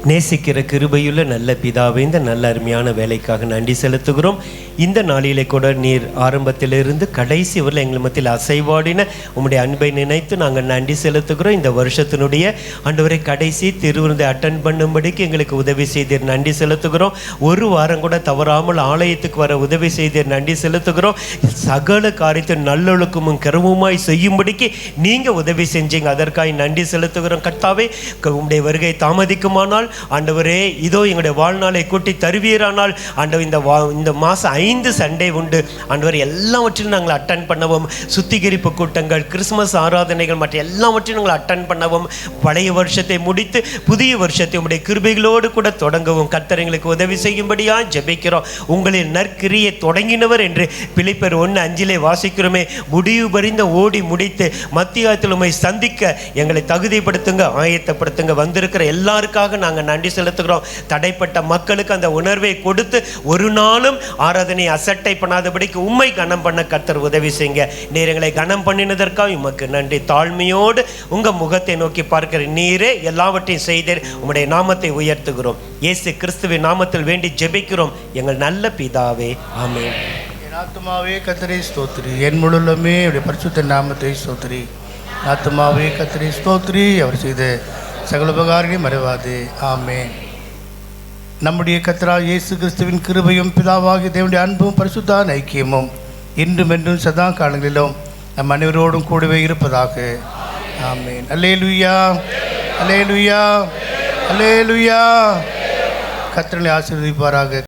நேசிக்கிற கிருபையுள்ள நல்ல பிதாவே, இந்த நல்ல அருமையான வேலைக்காக நன்றி செலுத்துகிறோம். இந்த நாளிலே கூட நீர் ஆரம்பத்திலிருந்து கடைசி வரல எங்கள் மத்தியில் அசைவாடின உம்முடைய அன்பை நினைத்து நாங்கள் நன்றி செலுத்துகிறோம். இந்த வருஷத்தினுடைய ஆண்டவரை கடைசி திருவிருந்தை அட்டன் பண்ணும்படிக்கு எங்களுக்கு உதவி செய்தீர், நன்றி செலுத்துகிறோம். ஒரு வாரம் கூட தவறாமல் ஆலயத்துக்கு வர உதவி செய்தீர், நன்றி செலுத்துகிறோம். சகல காரியத்தை நல்லொழுக்கமும் கருவுமாய் செய்யும்படிக்கு நீங்கள் உதவி செஞ்சீங்க, அதற்காக நன்றி செலுத்துகிறோம். கர்த்தாவே, உம்முடைய வருகை தாமதிக்குமானால் ஆண்டவரே இதோ எங்களுடைய வாழ்நாளை கூட்டி தருவீரானால் ஆண்டவர் இந்த மாதம் 5 சண்டே உண்டு ஆண்டவர், எல்லாவற்றையும் நாங்கள் அட்டன் பண்ணவும், சுத்திகரிப்பு கூட்டங்கள், கிறிஸ்துமஸ் ஆராதனைகள் மற்ற எல்லாவற்றையும் நாங்கள் அட்டன் பண்ணவும், பழைய வருஷத்தை முடித்து புதிய வருஷத்தை உங்களுடைய கிருபைகளோடு கூட தொடங்கவும் கர்த்தர் எங்களுக்கு உதவி செய்யும்படியாக ஜெபிக்கிறோம். உங்களின் நற்கிரியை தொடங்கினவர் என்று பிலிப்பியர் 1:5 வாசிக்கிறோமே. முடிவு பறிந்த ஓடி முடித்து மத்தியாத்தில் உம்மை சந்திக்க எங்களை தகுதிப்படுத்துங்க, ஆயத்தப்படுத்துங்க. வந்திருக்கிற எல்லாருக்காக நாங்கள் நன்றி செலுத்துகிறோம். தடைப்பட்ட மக்களுக்கு அந்த உணர்வை கொடுத்து ஒரு நாளும் ஆராதனை அசட்டை பண்ணாதபடிக்கு உம்மை கனம் பண்ண கர்த்தர் உதவி செய்யுங்க. நீர் எங்களை கனம் பண்ணினதற்காக உமக்கு நன்றி. தாழ்மையோடு உங்க முகத்தை நோக்கி பார்க்கிற நீரே எல்லாவற்றையும் செய்தீர். உம்முடைய நாமத்தை உயர்த்துகிறோம். இயேசு கிறிஸ்துவின் நாமத்தில் வேண்டி ஜெபிக்கிறோம் எங்கள் நல்ல பிதாவே, ஆமென். என் ஆத்துமாவே கர்த்தரை ஸ்தோத்திரி, என் முழுமே அவருடைய பரிசுத்த நாமத்தை ஸ்தோத்திரி. ஆத்துமாவே கர்த்தரை ஸ்தோத்திரி, அவர் செய்த சகல உபகாரங்களையும் மறவாது. ஆமென். நம்முடைய கர்த்தராகிய இயேசு கிறிஸ்துவின் கிருபையும் பிதாவாகிய தேவனுடைய அன்பும் பரிசுத்த ஐக்கியமும் இன்றும் என்றும் சதா காலங்களிலும் நம் அனைவரோடும் கூடவே இருப்பதாக. ஆமென். அல்லேலூயா, அல்லேலூயா, அல்லேலூயா. கர்த்தரை ஆசீர்வதிப்பாராக.